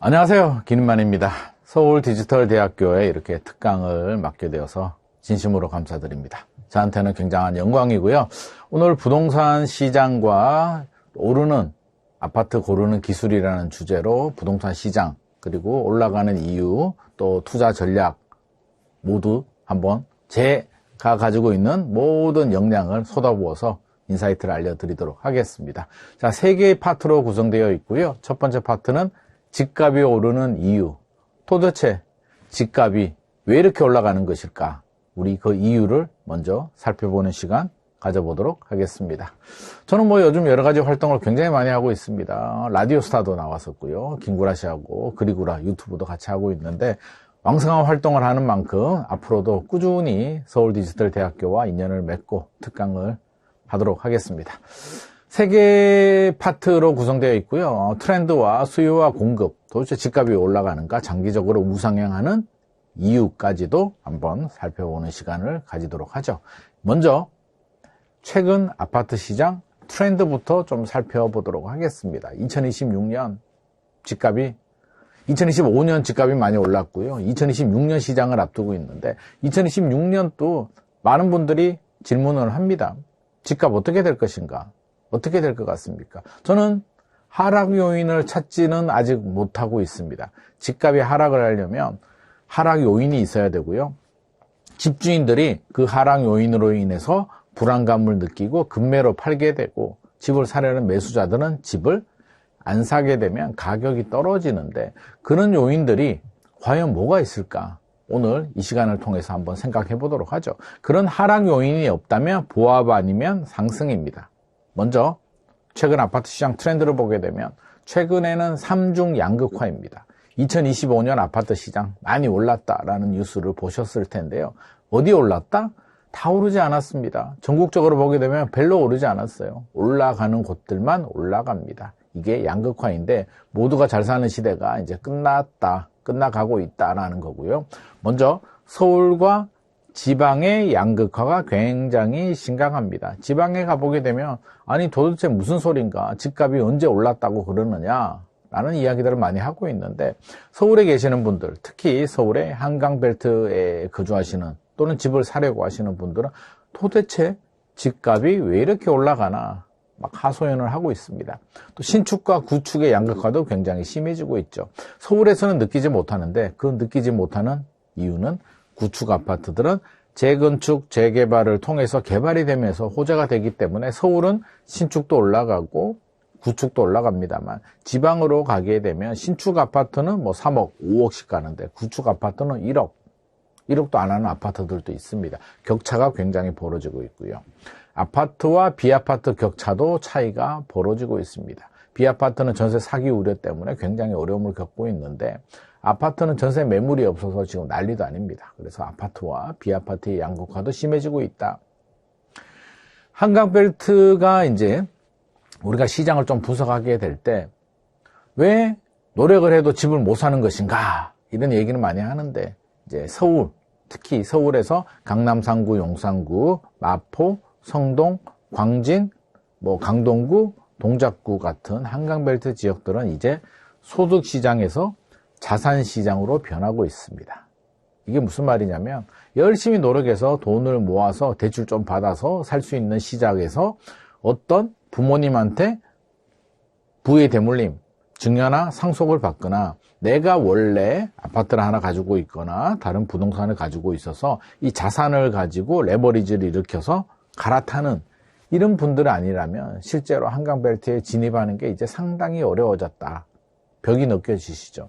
안녕하세요, 김인만입니다. 서울디지털대학교에 이렇게 특강을 맡게 되어서 진심으로 감사드립니다. 저한테는 굉장한 영광이고요. 오늘 부동산 시장과 오르는 아파트 고르는 기술이라는 주제로 부동산 시장, 그리고 올라가는 이유, 또 투자 전략 모두 한번 제가 가지고 있는 모든 역량을 쏟아부어서 인사이트를 알려드리도록 하겠습니다. 자, 3개의 파트로 구성되어 있고요. 첫 번째 파트는 집값이 오르는 이유, 도대체 집값이 왜 이렇게 올라가는 것일까? 우리 그 이유를 먼저 살펴보는 시간 가져보도록 하겠습니다. 저는 요즘 여러 가지 활동을 굉장히 많이 하고 있습니다. 라디오스타도 나왔었고요. 김구라 씨하고 그리구라 유튜브도 같이 하고 있는데 왕성한 활동을 하는 만큼 앞으로도 꾸준히 서울디지털대학교와 인연을 맺고 특강을 하도록 하겠습니다. 3개 파트로 구성되어 있고요. 트렌드와 수요와 공급, 도대체 집값이 올라가는가, 장기적으로 우상향하는 이유까지도 한번 살펴보는 시간을 가지도록 하죠. 먼저 최근 아파트 시장 트렌드부터 좀 살펴보도록 하겠습니다. 2026년 집값이 2025년 집값이 많이 올랐고요. 2026년 시장을 앞두고 있는데 2026년 또 많은 분들이 질문을 합니다. 집값 어떻게 될 것인가? 어떻게 될 것 같습니까? 저는 하락 요인을 찾지는 아직 못하고 있습니다. 집값이 하락을 하려면 하락 요인이 있어야 되고요. 집주인들이 그 하락 요인으로 인해서 불안감을 느끼고 급매로 팔게 되고 집을 사려는 매수자들은 집을 안 사게 되면 가격이 떨어지는데 그런 요인들이 과연 뭐가 있을까? 오늘 이 시간을 통해서 한번 생각해 보도록 하죠. 그런 하락 요인이 없다면 보합 아니면 상승입니다. 먼저 최근 아파트 시장 트렌드를 보게 되면 최근에는 삼중 양극화입니다. 2025년 아파트 시장 많이 올랐다라는 뉴스를 보셨을 텐데요. 어디 올랐다? 다 오르지 않았습니다. 전국적으로 보게 되면 별로 오르지 않았어요. 올라가는 곳들만 올라갑니다. 이게 양극화인데 모두가 잘 사는 시대가 이제 끝나가고 있다라는 거고요. 먼저 서울과 지방의 양극화가 굉장히 심각합니다. 지방에 가보게 되면 아니 도대체 무슨 소린가, 집값이 언제 올랐다고 그러느냐 라는 이야기들을 많이 하고 있는데 서울에 계시는 분들, 특히 서울의 한강벨트에 거주하시는 또는 집을 사려고 하시는 분들은 도대체 집값이 왜 이렇게 올라가나 막 하소연을 하고 있습니다. 또 신축과 구축의 양극화도 굉장히 심해지고 있죠. 서울에서는 느끼지 못하는데 그 느끼지 못하는 이유는 구축 아파트들은 재건축, 재개발을 통해서 개발이 되면서 호재가 되기 때문에 서울은 신축도 올라가고 구축도 올라갑니다만 지방으로 가게 되면 신축 아파트는 3억, 5억씩 가는데 구축 아파트는 1억도 안 하는 아파트들도 있습니다. 격차가 굉장히 벌어지고 있고요. 아파트와 비아파트 격차도 차이가 벌어지고 있습니다. 비아파트는 전세 사기 우려 때문에 굉장히 어려움을 겪고 있는데 아파트는 전세 매물이 없어서 지금 난리도 아닙니다. 그래서 아파트와 비아파트의 양극화도 심해지고 있다. 한강벨트가 이제 우리가 시장을 좀 분석하게 될 때 왜 노력을 해도 집을 못 사는 것인가 이런 얘기는 많이 하는데 이제 서울, 특히 서울에서 강남 3구, 용산구, 마포, 성동, 광진, 강동구, 동작구 같은 한강벨트 지역들은 이제 소득시장에서 자산시장으로 변하고 있습니다. 이게 무슨 말이냐면 열심히 노력해서 돈을 모아서 대출 좀 받아서 살 수 있는 시장에서 어떤 부모님한테 부의 대물림, 증여나 상속을 받거나 내가 원래 아파트를 하나 가지고 있거나 다른 부동산을 가지고 있어서 이 자산을 가지고 레버리지를 일으켜서 갈아타는 이런 분들 아니라면 실제로 한강벨트에 진입하는 게 이제 상당히 어려워졌다. 벽이 느껴지시죠?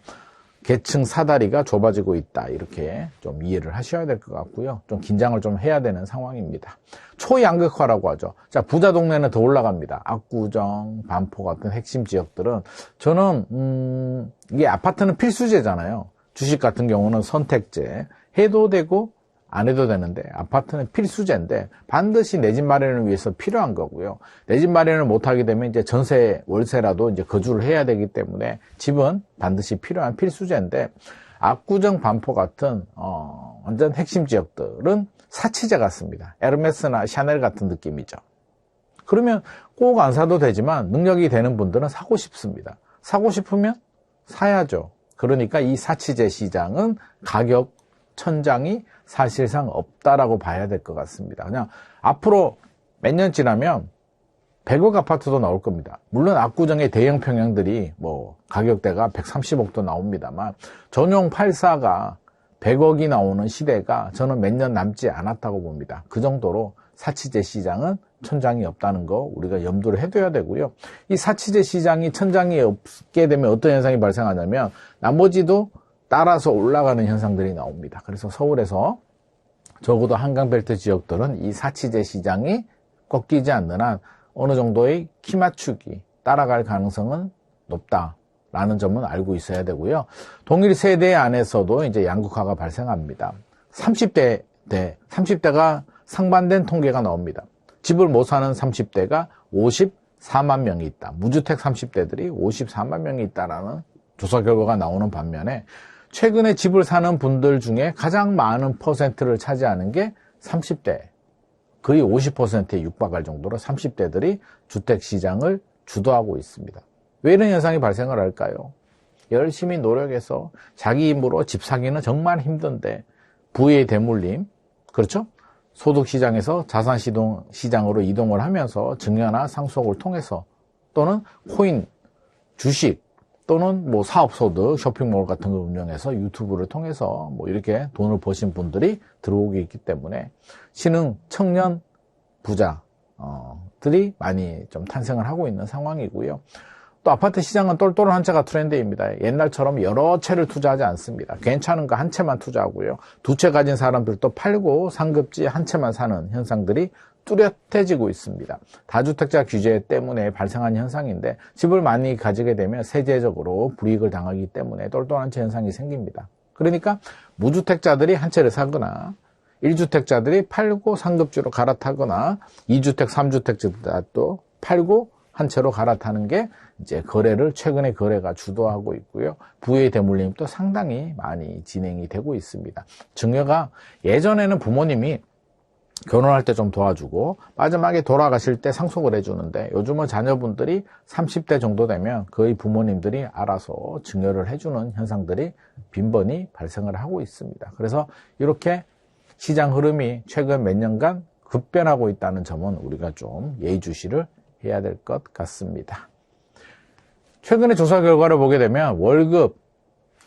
계층 사다리가 좁아지고 있다. 이렇게 좀 이해를 하셔야 될 것 같고요. 좀 긴장을 좀 해야 되는 상황입니다. 초양극화라고 하죠. 자, 부자 동네는 더 올라갑니다. 압구정, 반포 같은 핵심 지역들은 저는 이게 아파트는 필수제잖아요. 주식 같은 경우는 선택제. 해도 되고 안 해도 되는데 아파트는 필수제인데 반드시 내 집 마련을 위해서 필요한 거고요. 내 집 마련을 못 하게 되면 이제 전세, 월세라도 이제 거주를 해야 되기 때문에 집은 반드시 필요한 필수제인데 압구정, 반포 같은 완전 핵심 지역들은 사치제 같습니다. 에르메스나 샤넬 같은 느낌이죠. 그러면 꼭 안 사도 되지만 능력이 되는 분들은 사고 싶습니다. 사고 싶으면 사야죠. 그러니까 이 사치제 시장은 가격 천장이 사실상 없다라고 봐야 될 것 같습니다. 그냥 앞으로 몇 년 지나면 100억 아파트도 나올 겁니다. 물론 압구정의 대형 평형들이 뭐 가격대가 130억도 나옵니다만 전용 84가 100억이 나오는 시대가 저는 몇 년 남지 않았다고 봅니다. 그 정도로 사치제 시장은 천장이 없다는 거 우리가 염두를 해둬야 되고요. 이 사치제 시장이 천장이 없게 되면 어떤 현상이 발생하냐면 나머지도 따라서 올라가는 현상들이 나옵니다. 그래서 서울에서 적어도 한강벨트 지역들은 이 사치제 시장이 꺾이지 않는 한 어느 정도의 키 맞추기 따라갈 가능성은 높다라는 점은 알고 있어야 되고요. 동일 세대 안에서도 이제 양극화가 발생합니다. 30대가 상반된 통계가 나옵니다. 집을 못 사는 30대가 54만 명이 있다. 무주택 30대들이 54만 명이 있다라는 조사 결과가 나오는 반면에 최근에 집을 사는 분들 중에 가장 많은 퍼센트를 차지하는 게 30대. 거의 50%에 육박할 정도로 30대들이 주택시장을 주도하고 있습니다. 왜 이런 현상이 발생을 할까요? 열심히 노력해서 자기 힘으로 집 사기는 정말 힘든데 부의 대물림, 그렇죠? 소득시장에서 자산시장으로 이동을 하면서 증여나 상속을 통해서 또는 코인, 주식 또는 뭐 사업소득, 쇼핑몰 같은 걸 운영해서 유튜브를 통해서 뭐 이렇게 돈을 버신 분들이 들어오고 있기 때문에 신흥 청년 부자들이 많이 좀 탄생을 하고 있는 상황이고요. 또 아파트 시장은 똘똘한 한 채가 트렌드입니다. 옛날처럼 여러 채를 투자하지 않습니다. 괜찮은 거 한 채만 투자하고요. 두 채 가진 사람들도 팔고 상급지 한 채만 사는 현상들이 뚜렷해지고 있습니다. 다주택자 규제 때문에 발생한 현상인데 집을 많이 가지게 되면 세제적으로 불이익을 당하기 때문에 똘똘한 채 현상이 생깁니다. 그러니까 무주택자들이 한 채를 사거나 1주택자들이 팔고 상급지로 갈아타거나 2주택, 3주택자도 팔고 한 채로 갈아타는 게 이제 최근에 거래가 주도하고 있고요. 부의 대물림도 상당히 많이 진행이 되고 있습니다. 증여가 예전에는 부모님이 결혼할 때 좀 도와주고 마지막에 돌아가실 때 상속을 해주는데 요즘은 자녀분들이 30대 정도 되면 거의 부모님들이 알아서 증여를 해주는 현상들이 빈번히 발생을 하고 있습니다. 그래서 이렇게 시장 흐름이 최근 몇 년간 급변하고 있다는 점은 우리가 좀 예의주시를 해야 될 것 같습니다. 최근에 조사 결과를 보게 되면 월급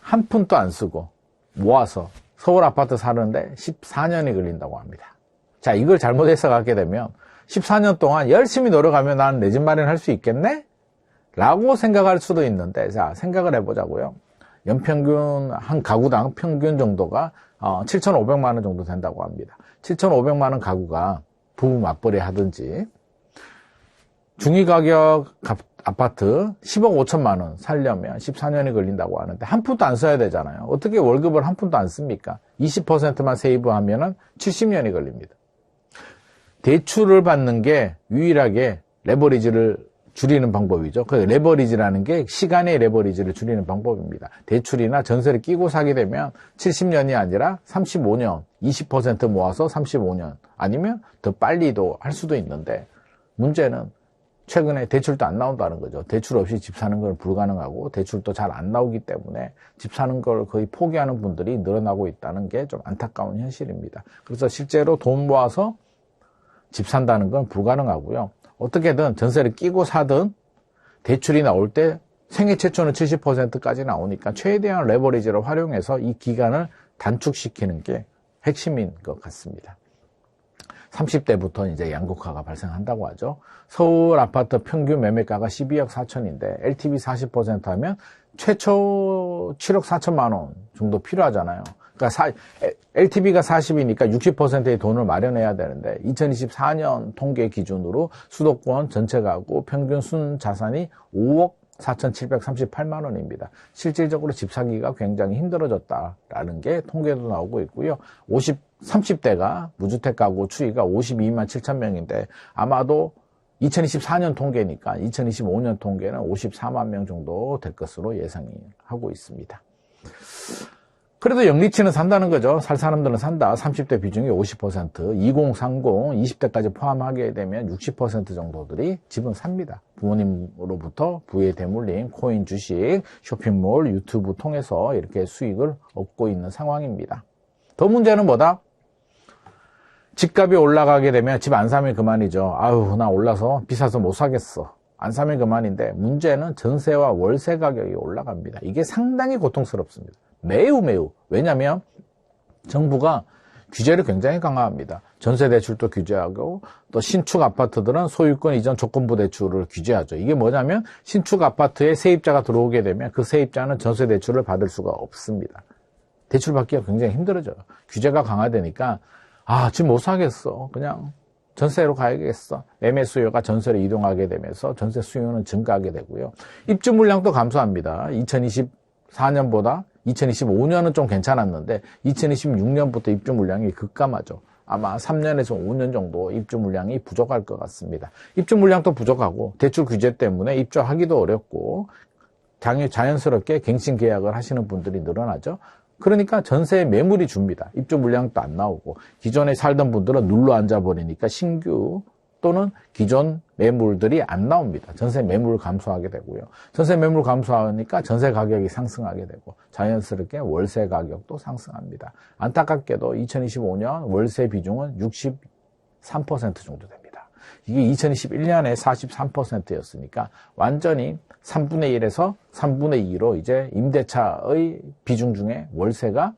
한 푼도 안 쓰고 모아서 서울 아파트 사는데 14년이 걸린다고 합니다. 자, 이걸 잘못 해석하게 되면 14년 동안 열심히 노력하면 난 내 집 마련할 수 있겠네? 라고 생각할 수도 있는데, 자, 생각을 해보자고요. 연평균 한 가구당 평균 정도가 7,500만 원 정도 된다고 합니다. 7,500만 원 가구가 부부 맞벌이 하든지 중위가격 아파트 10억 5천만 원 살려면 14년이 걸린다고 하는데 한 푼도 안 써야 되잖아요. 어떻게 월급을 한 푼도 안 씁니까? 20%만 세이브하면 70년이 걸립니다. 대출을 받는 게 유일하게 레버리지를 줄이는 방법이죠. 그 레버리지라는 게 시간의 레버리지를 줄이는 방법입니다. 대출이나 전세를 끼고 사게 되면 70년이 아니라 35년, 20% 모아서 35년 아니면 더 빨리도 할 수도 있는데 문제는 최근에 대출도 안 나온다는 거죠. 대출 없이 집 사는 건 불가능하고 대출도 잘 안 나오기 때문에 집 사는 걸 거의 포기하는 분들이 늘어나고 있다는 게 좀 안타까운 현실입니다. 그래서 실제로 돈 모아서 집 산다는 건 불가능하고요. 어떻게든 전세를 끼고 사든 대출이 나올 때 생애 최초는 70%까지 나오니까 최대한 레버리지를 활용해서 이 기간을 단축시키는 게 핵심인 것 같습니다. 30대부터 이제 양극화가 발생한다고 하죠. 서울 아파트 평균 매매가가 12억 4천인데 LTV 40% 하면 최초 7억 4천만 원 정도 필요하잖아요. 그러니까 LTV가 40이니까 60%의 돈을 마련해야 되는데 2024년 통계 기준으로 수도권 전체 가구 평균 순자산이 5억 4,738만 원입니다. 실질적으로 집 사기가 굉장히 힘들어졌다라는 게 통계도 나오고 있고요. 30대가 무주택 가구 추이가 52만 7천 명인데 아마도 2024년 통계니까 2025년 통계는 54만 명 정도 될 것으로 예상하고 있습니다. 그래도 영리치는 산다는 거죠. 살 사람들은 산다. 30대 비중이 50%, 2030, 20대까지 포함하게 되면 60% 정도들이 집은 삽니다. 부모님으로부터 부에 대물림, 코인, 주식, 쇼핑몰, 유튜브 통해서 이렇게 수익을 얻고 있는 상황입니다. 더 문제는 뭐다? 집값이 올라가게 되면 집 안 사면 그만이죠. 아유, 나 올라서 비싸서 못 사겠어. 안 사면 그만인데, 문제는 전세와 월세 가격이 올라갑니다. 이게 상당히 고통스럽습니다. 매우. 왜냐하면 정부가 규제를 굉장히 강화합니다. 전세 대출도 규제하고, 또 신축 아파트들은 소유권 이전 조건부 대출을 규제하죠. 이게 뭐냐면 신축 아파트에 세입자가 들어오게 되면 그 세입자는 전세 대출을 받을 수가 없습니다. 대출 받기가 굉장히 힘들어져요. 규제가 강화되니까 집 못 사겠어. 그냥 전세로 가야겠어. 매매 수요가 전세로 이동하게 되면서 전세 수요는 증가하게 되고요. 입주 물량도 감소합니다. 2024년보다 2025년은 좀 괜찮았는데 2026년부터 입주 물량이 급감하죠. 아마 3년에서 5년 정도 입주 물량이 부족할 것 같습니다. 입주 물량도 부족하고 대출 규제 때문에 입주하기도 어렵고 자연스럽게 갱신 계약을 하시는 분들이 늘어나죠. 그러니까 전세 매물이 줍니다. 입주 물량도 안 나오고 기존에 살던 분들은 눌러 앉아버리니까 신규 또는 기존 매물들이 안 나옵니다. 전세 매물 감소하게 되고요. 전세 매물 감소하니까 전세 가격이 상승하게 되고 자연스럽게 월세 가격도 상승합니다. 안타깝게도 2025년 월세 비중은 63% 정도 됩니다. 이게 2021년에 43%였으니까 완전히 3분의 1에서 3분의 2로 이제 임대차의 비중 중에 월세가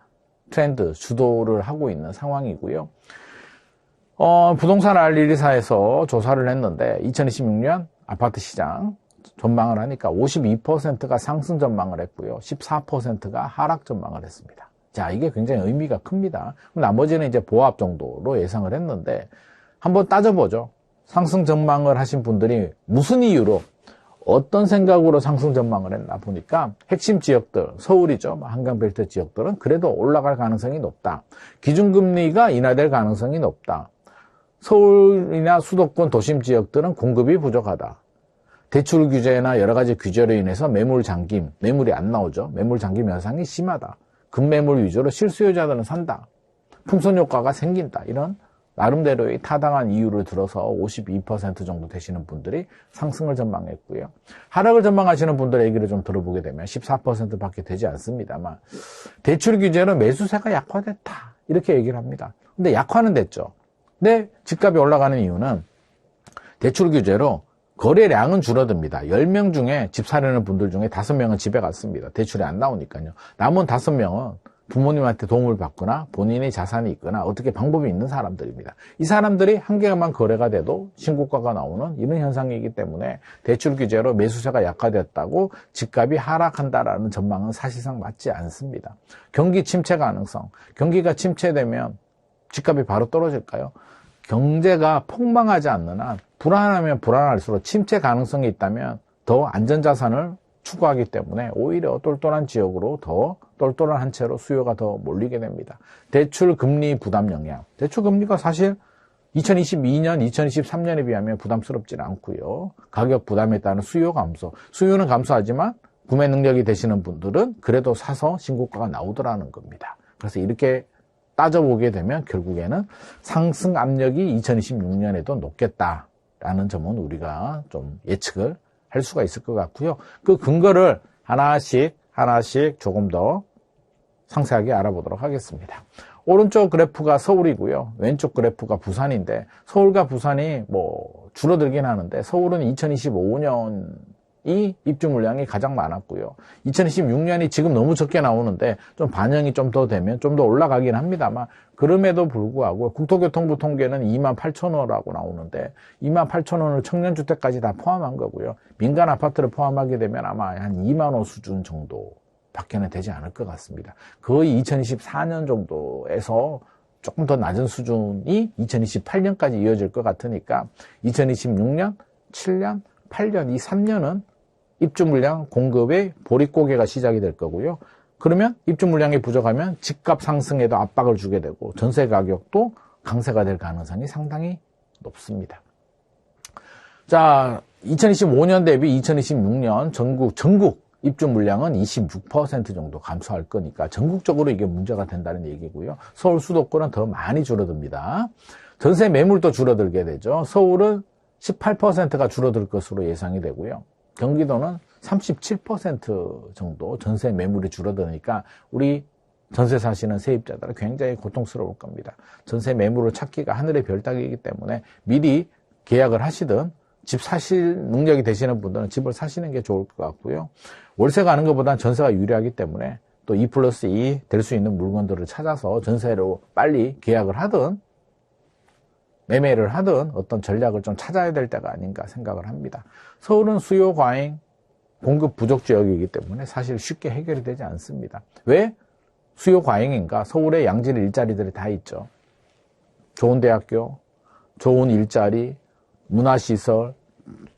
트렌드 주도를 하고 있는 상황이고요. 부동산 알리리사에서 조사를 했는데 2026년 아파트 시장 전망을 하니까 52%가 상승 전망을 했고요. 14%가 하락 전망을 했습니다. 자, 이게 굉장히 의미가 큽니다. 나머지는 이제 보합 정도로 예상을 했는데 한번 따져보죠. 상승 전망을 하신 분들이 무슨 이유로 어떤 생각으로 상승 전망을 했나 보니까 핵심 지역들, 서울이죠. 한강벨트 지역들은 그래도 올라갈 가능성이 높다. 기준금리가 인하될 가능성이 높다. 서울이나 수도권 도심 지역들은 공급이 부족하다. 대출 규제나 여러 가지 규제로 인해서 매물 잠김, 매물이 안 나오죠. 매물 잠김 현상이 심하다. 급매물 위주로 실수요자들은 산다. 풍선 효과가 생긴다. 이런 나름대로의 타당한 이유를 들어서 52% 정도 되시는 분들이 상승을 전망했고요. 하락을 전망하시는 분들의 얘기를 좀 들어보게 되면 14%밖에 되지 않습니다만 대출 규제로 매수세가 약화됐다. 이렇게 얘기를 합니다. 근데 약화는 됐죠. 근데 집값이 올라가는 이유는 대출 규제로 거래량은 줄어듭니다. 10명 중에 집 사려는 분들 중에 5명은 집에 갔습니다. 대출이 안 나오니까요. 남은 5명은 부모님한테 도움을 받거나 본인의 자산이 있거나 어떻게 방법이 있는 사람들입니다. 이 사람들이 한 개만 거래가 돼도 신고가가 나오는 이런 현상이기 때문에 대출 규제로 매수세가 약화됐다고 집값이 하락한다라는 전망은 사실상 맞지 않습니다. 경기 침체 가능성, 경기가 침체되면 집값이 바로 떨어질까요? 경제가 폭망하지 않는 한 불안하면 불안할수록 침체 가능성이 있다면 더 안전자산을 추구하기 때문에 오히려 똘똘한 지역으로 더 똘똘한 한 채로 수요가 더 몰리게 됩니다. 대출 금리 부담 영향. 대출 금리가 사실 2022년, 2023년에 비하면 부담스럽지는 않고요. 가격 부담에 따른 수요 감소. 수요는 감소하지만 구매 능력이 되시는 분들은 그래도 사서 신고가가 나오더라는 겁니다. 그래서 이렇게 따져보게 되면 결국에는 상승 압력이 2026년에도 높겠다라는 점은 우리가 좀 예측을 할 수가 있을 것 같고요. 그 근거를 하나씩 조금 더 상세하게 알아보도록 하겠습니다. 오른쪽 그래프가 서울이고요. 왼쪽 그래프가 부산인데 서울과 부산이 줄어들긴 하는데 서울은 2025년이 입주 물량이 가장 많았고요. 2026년이 지금 너무 적게 나오는데 좀 반영이 좀 더 되면 좀 더 올라가긴 합니다만 그럼에도 불구하고 국토교통부 통계는 28,000호라고 나오는데 28,000호는 청년주택까지 다 포함한 거고요. 민간 아파트를 포함하게 되면 아마 한 2만 호 수준 정도 밖에는 되지 않을 것 같습니다. 거의 2024년 정도에서 조금 더 낮은 수준이 2028년까지 이어질 것 같으니까 2026년, 7년, 8년, 이 3년은 입주 물량 공급의 보릿고개가 시작이 될 거고요. 그러면 입주 물량이 부족하면 집값 상승에도 압박을 주게 되고 전세 가격도 강세가 될 가능성이 상당히 높습니다. 자, 2025년 대비 2026년 전국 입주 물량은 26% 정도 감소할 거니까 전국적으로 이게 문제가 된다는 얘기고요. 서울 수도권은 더 많이 줄어듭니다. 전세 매물도 줄어들게 되죠. 서울은 18%가 줄어들 것으로 예상이 되고요. 경기도는 37% 정도 전세 매물이 줄어드니까 우리 전세 사시는 세입자들은 굉장히 고통스러울 겁니다. 전세 매물을 찾기가 하늘의 별 따기이기 때문에 미리 계약을 하시든 집 사실 능력이 되시는 분들은 집을 사시는 게 좋을 것 같고요. 월세 가는 것보다는 전세가 유리하기 때문에 또 2+2 될 수 있는 물건들을 찾아서 전세로 빨리 계약을 하든 매매를 하든 어떤 전략을 좀 찾아야 될 때가 아닌가 생각을 합니다. 서울은 수요 과잉, 공급 부족 지역이기 때문에 사실 쉽게 해결이 되지 않습니다. 왜 수요 과잉인가? 서울에 양질 일자리들이 다 있죠. 좋은 대학교, 좋은 일자리, 문화시설,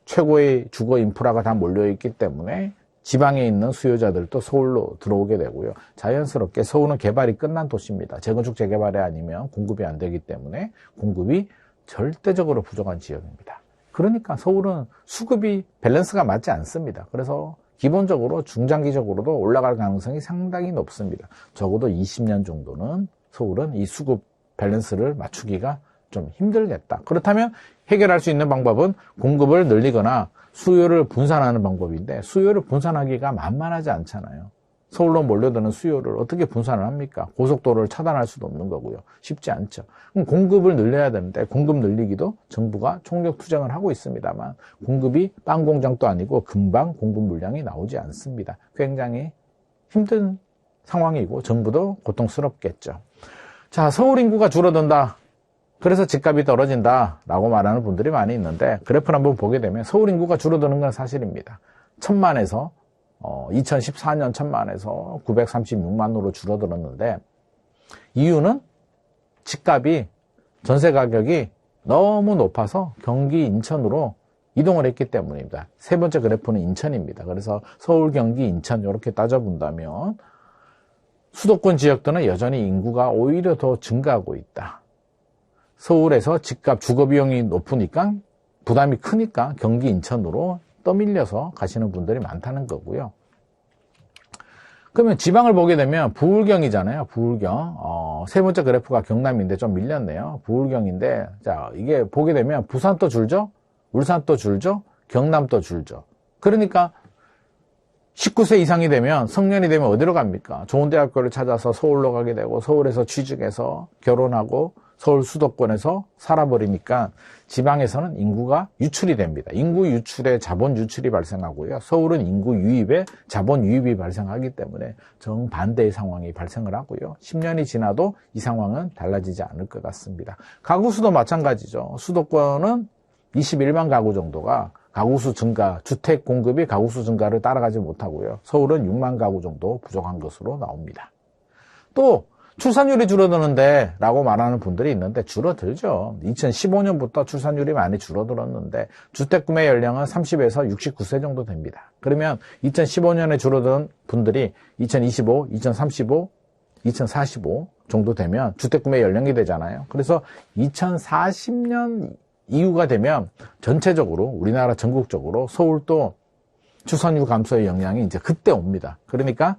최고의 주거 인프라가 다 몰려있기 때문에 지방에 있는 수요자들도 서울로 들어오게 되고요. 자연스럽게 서울은 개발이 끝난 도시입니다. 재건축 재개발이 아니면 공급이 안 되기 때문에 공급이 절대적으로 부족한 지역입니다. 그러니까 서울은 수급이 밸런스가 맞지 않습니다. 그래서 기본적으로 중장기적으로도 올라갈 가능성이 상당히 높습니다. 적어도 20년 정도는 서울은 이 수급 밸런스를 맞추기가 좀 힘들겠다. 그렇다면 해결할 수 있는 방법은 공급을 늘리거나 수요를 분산하는 방법인데 수요를 분산하기가 만만하지 않잖아요. 서울로 몰려드는 수요를 어떻게 분산을 합니까? 고속도로를 차단할 수도 없는 거고요. 쉽지 않죠. 그럼 공급을 늘려야 되는데 공급 늘리기도 정부가 총력 투쟁을 하고 있습니다만 공급이 빵 공장도 아니고 금방 공급 물량이 나오지 않습니다. 굉장히 힘든 상황이고 정부도 고통스럽겠죠. 자, 서울 인구가 줄어든다. 그래서 집값이 떨어진다라고 말하는 분들이 많이 있는데 그래프를 한번 보게 되면 서울 인구가 줄어드는 건 사실입니다. 1000만에서 2014년 1000만에서 936만으로 줄어들었는데 이유는 집값이 전세 가격이 너무 높아서 경기 인천으로 이동을 했기 때문입니다. 세 번째 그래프는 인천입니다. 그래서 서울, 경기, 인천 이렇게 따져본다면 수도권 지역들은 여전히 인구가 오히려 더 증가하고 있다. 서울에서 집값 주거비용이 높으니까 부담이 크니까 경기 인천으로 떠밀려서 가시는 분들이 많다는 거고요. 그러면 지방을 보게 되면 부울경이잖아요. 부울경. 세 번째 그래프가 경남인데 좀 밀렸네요. 부울경인데 자 이게 보게 되면 부산도 줄죠. 울산도 줄죠. 경남도 줄죠. 그러니까 19세 이상이 되면 성년이 되면 어디로 갑니까? 좋은 대학교를 찾아서 서울로 가게 되고 서울에서 취직해서 결혼하고 서울 수도권에서 살아버리니까 지방에서는 인구가 유출이 됩니다. 인구 유출에 자본 유출이 발생하고요. 서울은 인구 유입에 자본 유입이 발생하기 때문에 정반대의 상황이 발생을 하고요. 10년이 지나도 이 상황은 달라지지 않을 것 같습니다. 가구 수도 마찬가지죠. 수도권은 21만 가구 정도가 가구수 증가, 주택 공급이 가구수 증가를 따라가지 못하고요. 서울은 6만 가구 정도 부족한 것으로 나옵니다. 또 출산율이 줄어드는데 라고 말하는 분들이 있는데 줄어들죠. 2015년부터 출산율이 많이 줄어들었는데 주택 구매 연령은 30에서 69세 정도 됩니다. 그러면 2015년에 줄어든 분들이 2025, 2035, 2045 정도 되면 주택 구매 연령이 되잖아요. 그래서 2040년 이후가 되면 전체적으로 우리나라 전국적으로 서울도 출산율 감소의 영향이 이제 그때 옵니다. 그러니까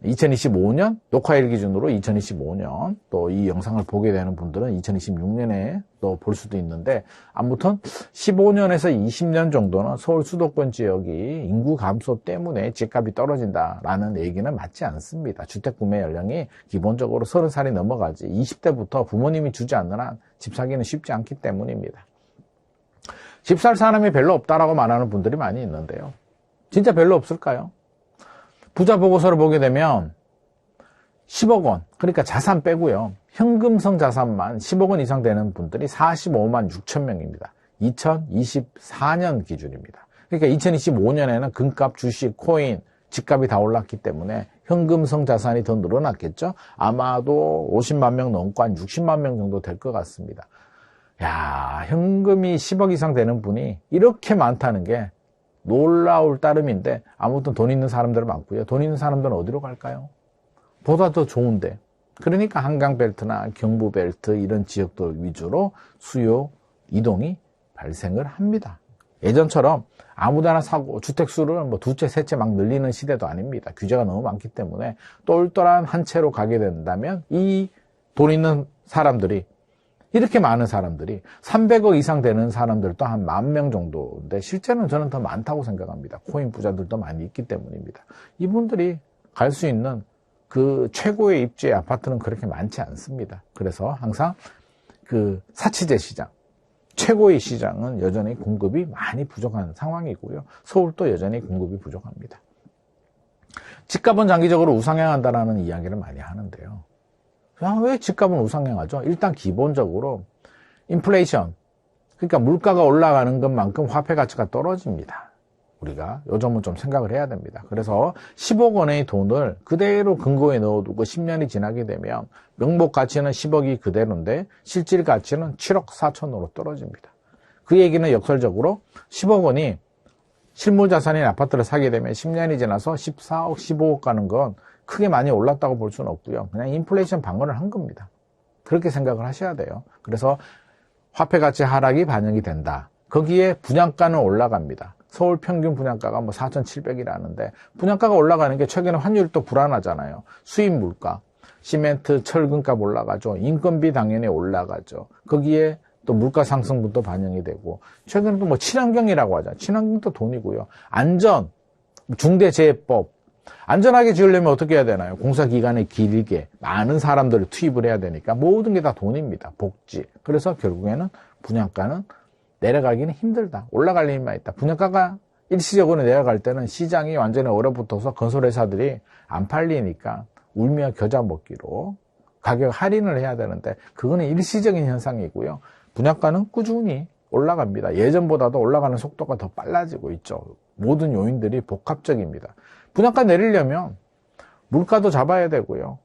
2025년 녹화일 기준으로 2025년 또 이 영상을 보게 되는 분들은 2026년에 또 볼 수도 있는데 아무튼 15년에서 20년 정도는 서울 수도권 지역이 인구 감소 때문에 집값이 떨어진다라는 얘기는 맞지 않습니다. 주택 구매 연령이 기본적으로 30살이 넘어가지 20대부터 부모님이 주지 않는 한 집 사기는 쉽지 않기 때문입니다. 집 살 사람이 별로 없다라고 말하는 분들이 많이 있는데요. 진짜 별로 없을까요? 부자 보고서를 보게 되면 10억 원, 그러니까 자산 빼고요. 현금성 자산만 10억 원 이상 되는 분들이 45만 6천 명입니다. 2024년 기준입니다. 그러니까 2025년에는 금값, 주식, 코인, 집값이 다 올랐기 때문에 현금성 자산이 더 늘어났겠죠. 아마도 50만 명 넘고 한 60만 명 정도 될 것 같습니다. 야, 현금이 10억 이상 되는 분이 이렇게 많다는 게 놀라울 따름인데 아무튼 돈 있는 사람들은 많고요. 돈 있는 사람들은 어디로 갈까요? 보다 더 좋은데. 그러니까 한강벨트나 경부벨트 이런 지역들 위주로 수요 이동이 발생을 합니다. 예전처럼 아무데나 사고 주택수를 뭐 두채, 세채 막 늘리는 시대도 아닙니다. 규제가 너무 많기 때문에 똘똘한 한 채로 가게 된다면 이 돈 있는 사람들이 이렇게 많은 사람들이 300억 이상 되는 사람들도 한 10,000명 정도인데 실제는 저는 더 많다고 생각합니다. 코인 부자들도 많이 있기 때문입니다. 이분들이 갈 수 있는 그 최고의 입지의 아파트는 그렇게 많지 않습니다. 그래서 항상 그 사치제 시장, 최고의 시장은 여전히 공급이 많이 부족한 상황이고요. 서울도 여전히 공급이 부족합니다. 집값은 장기적으로 우상향한다라는 이야기를 많이 하는데요. 왜 집값은 우상향하죠? 일단 기본적으로 인플레이션, 그러니까 물가가 올라가는 것만큼 화폐 가치가 떨어집니다. 우리가 요 점은 좀 생각을 해야 됩니다. 그래서 10억 원의 돈을 그대로 금고에 넣어두고 10년이 지나게 되면 명목 가치는 10억이 그대로인데 실질 가치는 7억 4천으로 떨어집니다. 그 얘기는 역설적으로 10억 원이 실물 자산인 아파트를 사게 되면 10년이 지나서 14억, 15억 가는 건 크게 많이 올랐다고 볼 수는 없고요. 그냥 인플레이션 방어를 한 겁니다. 그렇게 생각을 하셔야 돼요. 그래서 화폐 가치 하락이 반영이 된다. 거기에 분양가는 올라갑니다. 서울 평균 분양가가 4,700이라는데 분양가가 올라가는 게 최근에 환율이 또 불안하잖아요. 수입 물가, 시멘트, 철근값 올라가죠. 인건비 당연히 올라가죠. 거기에 또 물가 상승분도 반영이 되고 최근에 또 친환경이라고 하죠. 친환경도 돈이고요. 안전, 중대재해법. 안전하게 지으려면 어떻게 해야 되나요? 공사기간이 길게 많은 사람들을 투입을 해야 되니까 모든 게 다 돈입니다. 복지. 그래서 결국에는 분양가는 내려가기는 힘들다. 올라갈 일만 있다. 분양가가 일시적으로 내려갈 때는 시장이 완전히 얼어붙어서 건설회사들이 안 팔리니까 울며 겨자 먹기로 가격 할인을 해야 되는데 그거는 일시적인 현상이고요. 분양가는 꾸준히 올라갑니다. 예전보다도 올라가는 속도가 더 빨라지고 있죠. 모든 요인들이 복합적입니다. 분양가 내리려면 물가도 잡아야 되고요.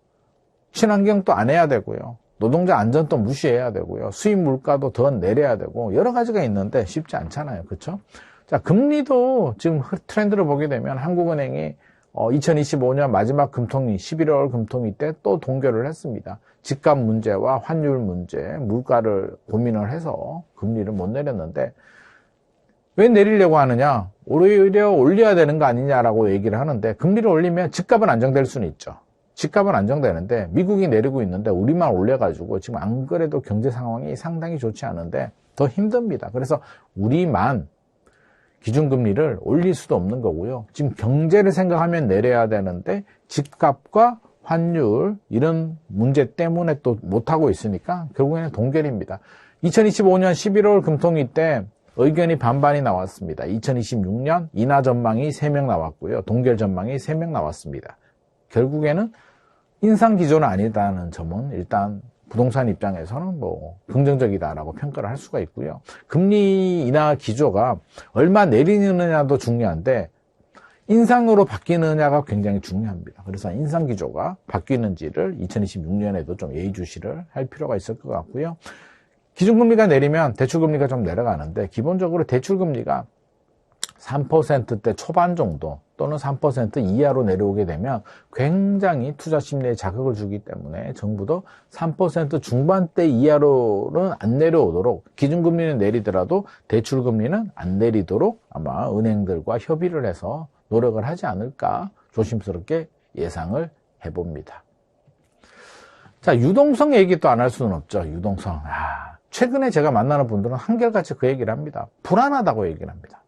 친환경도 안 해야 되고요. 노동자 안전도 무시해야 되고요. 수입 물가도 더 내려야 되고 여러 가지가 있는데 쉽지 않잖아요. 그렇죠? 자, 금리도 지금 트렌드를 보게 되면 한국은행이 2025년 마지막 금통위 11월 금통위 때 또 동결을 했습니다. 집값 문제와 환율 문제, 물가를 고민을 해서 금리를 못 내렸는데 왜 내리려고 하느냐? 오히려 올려야 되는 거 아니냐라고 얘기를 하는데 금리를 올리면 집값은 안정될 수는 있죠. 집값은 안정되는데 미국이 내리고 있는데 우리만 올려가지고 지금 안 그래도 경제 상황이 상당히 좋지 않은데 더 힘듭니다. 그래서 우리만 기준금리를 올릴 수도 없는 거고요. 지금 경제를 생각하면 내려야 되는데 집값과 환율 이런 문제 때문에 또 못하고 있으니까 결국에는 동결입니다. 2025년 11월 금통위 때 의견이 반반이 나왔습니다. 2026년 인하 전망이 3명 나왔고요. 동결 전망이 3명 나왔습니다. 결국에는 인상 기조는 아니다는 점은 일단 부동산 입장에서는 긍정적이다라고 평가를 할 수가 있고요. 금리 인하 기조가 얼마 내리느냐도 중요한데 인상으로 바뀌느냐가 굉장히 중요합니다. 그래서 인상 기조가 바뀌는지를 2026년에도 좀 예의주시를 할 필요가 있을 것 같고요. 기준금리가 내리면 대출금리가 좀 내려가는데 기본적으로 대출금리가 3%대 초반 정도 또는 3% 이하로 내려오게 되면 굉장히 투자 심리에 자극을 주기 때문에 정부도 3% 중반대 이하로는 안 내려오도록 기준금리는 내리더라도 대출금리는 안 내리도록 아마 은행들과 협의를 해서 노력을 하지 않을까 조심스럽게 예상을 해봅니다. 자, 유동성 얘기도 안 할 수는 없죠. 유동성. 최근에 제가 만나는 분들은 한결같이 그 얘기를 합니다. 불안하다고 얘기를 합니다.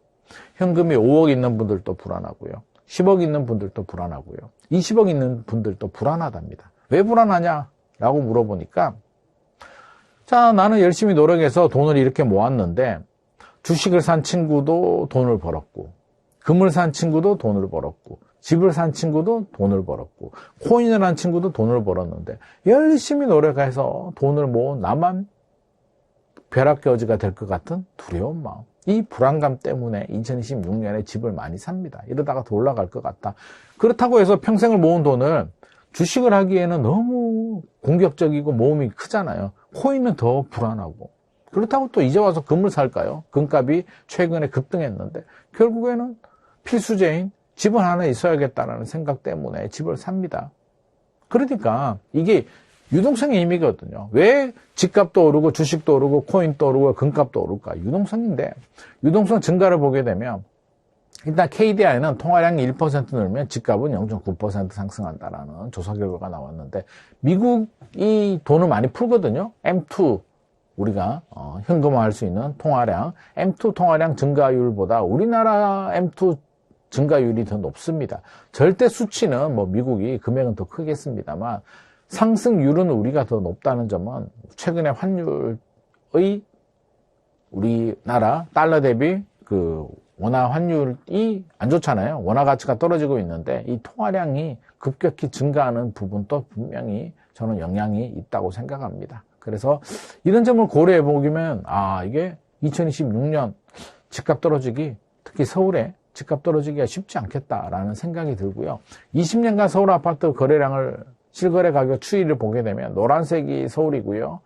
현금이 5억 있는 분들도 불안하고요. 10억 있는 분들도 불안하고요. 20억 있는 분들도 불안하답니다. 왜 불안하냐라고 물어보니까 자, 나는 열심히 노력해서 돈을 이렇게 모았는데 주식을 산 친구도 돈을 벌었고 금을 산 친구도 돈을 벌었고 집을 산 친구도 돈을 벌었고 코인을 한 친구도 돈을 벌었는데 열심히 노력해서 돈을 모은 나만 벼락거지가 될 것 같은 두려운 마음. 이 불안감 때문에 2026년에 집을 많이 삽니다. 이러다가 더 올라갈 것 같다. 그렇다고 해서 평생을 모은 돈을 주식을 하기에는 너무 공격적이고 모험이 크잖아요. 코인은 더 불안하고. 그렇다고 또 이제 와서 금을 살까요? 금값이 최근에 급등했는데 결국에는 필수제인 집은 하나 있어야겠다는 생각 때문에 집을 삽니다. 그러니까 이게 유동성의 의미거든요. 왜 집값도 오르고 주식도 오르고 코인도 오르고 금값도 오를까? 유동성인데 유동성 증가를 보게 되면 일단 KDI는 통화량이 1% 늘면 집값은 0.9% 상승한다라는 조사 결과가 나왔는데 미국이 돈을 많이 풀거든요. M2 우리가 현금화할 수 있는 통화량, M2 통화량 증가율보다 우리나라 M2 증가율이 더 높습니다. 절대 수치는 뭐 미국이 금액은 더 크겠습니다만 상승률은 우리가 더 높다는 점은 최근에 환율의 우리나라 달러 대비 그 원화 환율이 안 좋잖아요. 원화 가치가 떨어지고 있는데 이 통화량이 급격히 증가하는 부분도 분명히 저는 영향이 있다고 생각합니다. 그래서 이런 점을 고려해 보면 이게 2026년 집값 떨어지기, 특히 서울에 집값 떨어지기가 쉽지 않겠다라는 생각이 들고요. 20년간 서울 아파트 거래량을 실거래 가격 추이를 보게 되면 노란색이 서울이고요.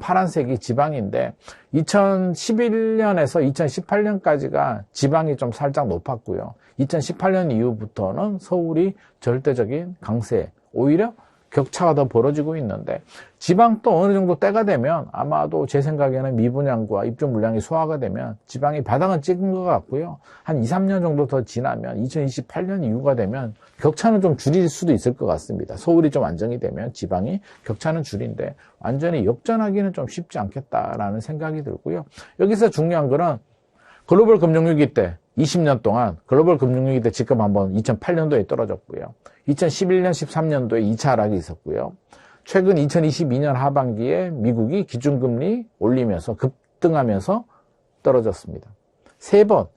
파란색이 지방인데 2011년에서 2018년까지가 지방이 좀 살짝 높았고요. 2018년 이후부터는 서울이 절대적인 강세, 오히려 격차가 더 벌어지고 있는데 지방 또 어느 정도 때가 되면 아마도 제 생각에는 미분양과 입주 물량이 소화가 되면 지방이 바닥은 찍은 것 같고요. 한 2, 3년 정도 더 지나면 2028년 이후가 되면 격차는 좀 줄일 수도 있을 것 같습니다. 서울이 좀 안정이 되면 지방이 격차는 줄인데 완전히 역전하기는 좀 쉽지 않겠다라는 생각이 들고요. 여기서 중요한 거는 글로벌 금융위기 때 20년 동안 글로벌 금융위기 때 집값 한번 2008년도에 떨어졌고요. 2011년, 13년도에 2차 하락이 있었고요. 최근 2022년 하반기에 미국이 기준금리 올리면서 급등하면서 떨어졌습니다. 3번,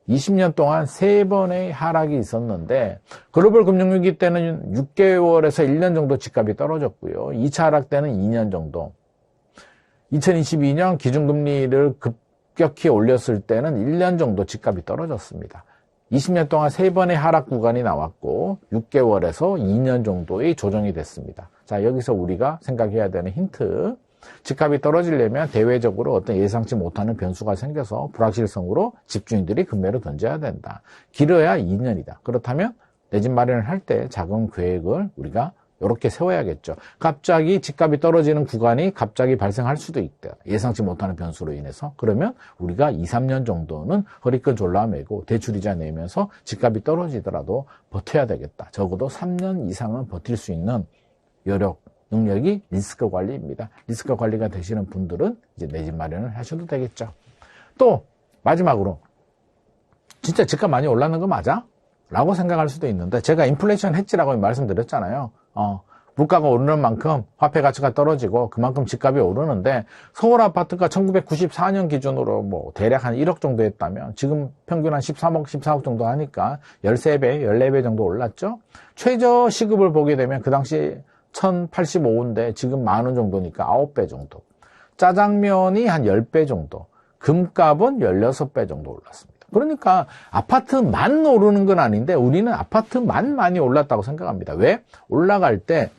20년 동안 3번의 하락이 있었는데 글로벌 금융위기 때는 6개월에서 1년 정도 집값이 떨어졌고요. 2차 하락 때는 2년 정도. 2022년 기준금리를 급격히 올렸을 때는 1년 정도 집값이 떨어졌습니다. 20년 동안 3번의 하락 구간이 나왔고 6개월에서 2년 정도의 조정이 됐습니다. 자, 여기서 우리가 생각해야 되는 힌트. 집값이 떨어지려면 대외적으로 어떤 예상치 못하는 변수가 생겨서 불확실성으로 집주인들이 금매로 던져야 된다. 길어야 2년이다. 그렇다면 내 집 마련을 할 때 자금 계획을 우리가 이렇게 세워야겠죠. 갑자기 집값이 떨어지는 구간이 갑자기 발생할 수도 있다. 예상치 못하는 변수로 인해서. 그러면 우리가 2, 3년 정도는 허리끈 졸라매고 대출이자 내면서 집값이 떨어지더라도 버텨야 되겠다. 적어도 3년 이상은 버틸 수 있는 여력, 능력이 리스크 관리입니다. 리스크 관리가 되시는 분들은 이제 내 집 마련을 하셔도 되겠죠. 또 마지막으로 진짜 집값 많이 올랐는 거 맞아? 라고 생각할 수도 있는데 제가 인플레이션 헤지라고 말씀드렸잖아요. 물가가 오르는 만큼 화폐 가치가 떨어지고 그만큼 집값이 오르는데 서울 아파트가 1994년 기준으로 뭐 대략 한 1억 정도 했다면 지금 평균 한 13억, 14억 정도 하니까 13배, 14배 정도 올랐죠. 최저 시급을 보게 되면 그 당시 1085인데 지금 10,000원 정도니까 9배 정도. 짜장면이 한 10배 정도. 금값은 16배 정도 올랐습니다. 그러니까 아파트만 오르는 건 아닌데 우리는 아파트만 많이 올랐다고 생각합니다. 왜? 올라갈 때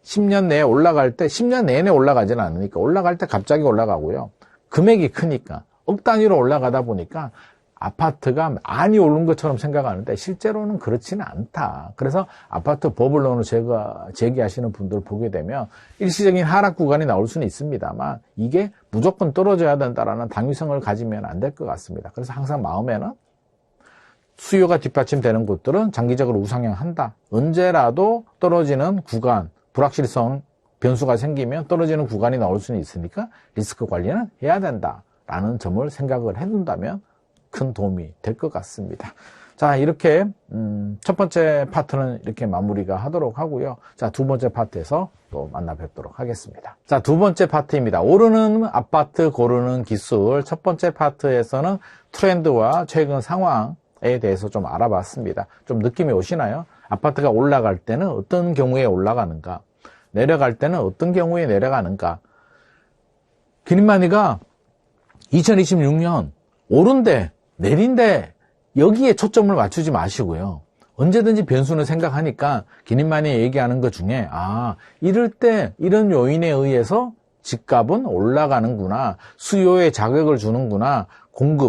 10년 내에 올라갈 때 10년 내내 올라가지는 않으니까 올라갈 때 갑자기 올라가고요. 금액이 크니까 억 단위로 올라가다 보니까 아파트가 많이 오른 것처럼 생각하는데 실제로는 그렇지는 않다. 그래서 아파트 버블론을 제기하시는 분들 보게 되면 일시적인 하락 구간이 나올 수는 있습니다만 이게 무조건 떨어져야 된다라는 당위성을 가지면 안 될 것 같습니다. 그래서 항상 마음에는 수요가 뒷받침되는 곳들은 장기적으로 우상향한다. 언제라도 떨어지는 구간, 불확실성, 변수가 생기면 떨어지는 구간이 나올 수는 있으니까 리스크 관리는 해야 된다라는 점을 생각을 해둔다면 큰 도움이 될 것 같습니다. 자, 이렇게 첫 번째 파트는 이렇게 마무리가 하도록 하고요. 자, 두 번째 파트에서 또 만나 뵙도록 하겠습니다. 자, 두 번째 파트입니다. 오르는 아파트 고르는 기술. 첫 번째 파트에서는 트렌드와 최근 상황에 대해서 좀 알아봤습니다. 좀 느낌이 오시나요? 아파트가 올라갈 때는 어떤 경우에 올라가는가? 내려갈 때는 어떤 경우에 내려가는가? 기님만이가 2026년 오른데 내린데 여기에 초점을 맞추지 마시고요. 언제든지 변수는 생각하니까 기님만이 얘기하는 것 중에 이럴 때 이런 요인에 의해서 집값은 올라가는구나. 수요에 자극을 주는구나.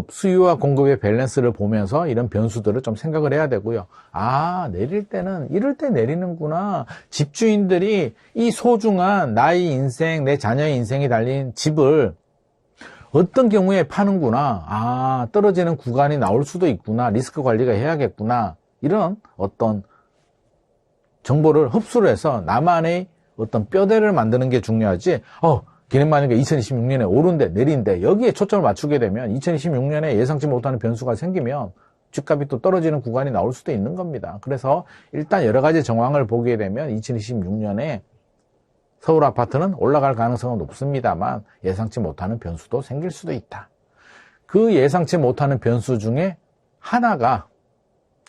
수요와 공급의 밸런스를 보면서 이런 변수들을 좀 생각을 해야 되고요. 내릴 때는 이럴 때 내리는구나. 집주인들이 이 소중한 나의 인생, 내 자녀의 인생이 달린 집을 어떤 경우에 파는구나. 떨어지는 구간이 나올 수도 있구나. 리스크 관리가 해야겠구나. 이런 어떤 정보를 흡수를 해서 나만의 어떤 뼈대를 만드는 게 중요하지. 기념만이가 2026년에 오른데 내린데 여기에 초점을 맞추게 되면 2026년에 예상치 못하는 변수가 생기면 집값이 또 떨어지는 구간이 나올 수도 있는 겁니다. 그래서 일단 여러 가지 정황을 보게 되면 2026년에 서울 아파트는 올라갈 가능성은 높습니다만 예상치 못하는 변수도 생길 수도 있다. 그 예상치 못하는 변수 중에 하나가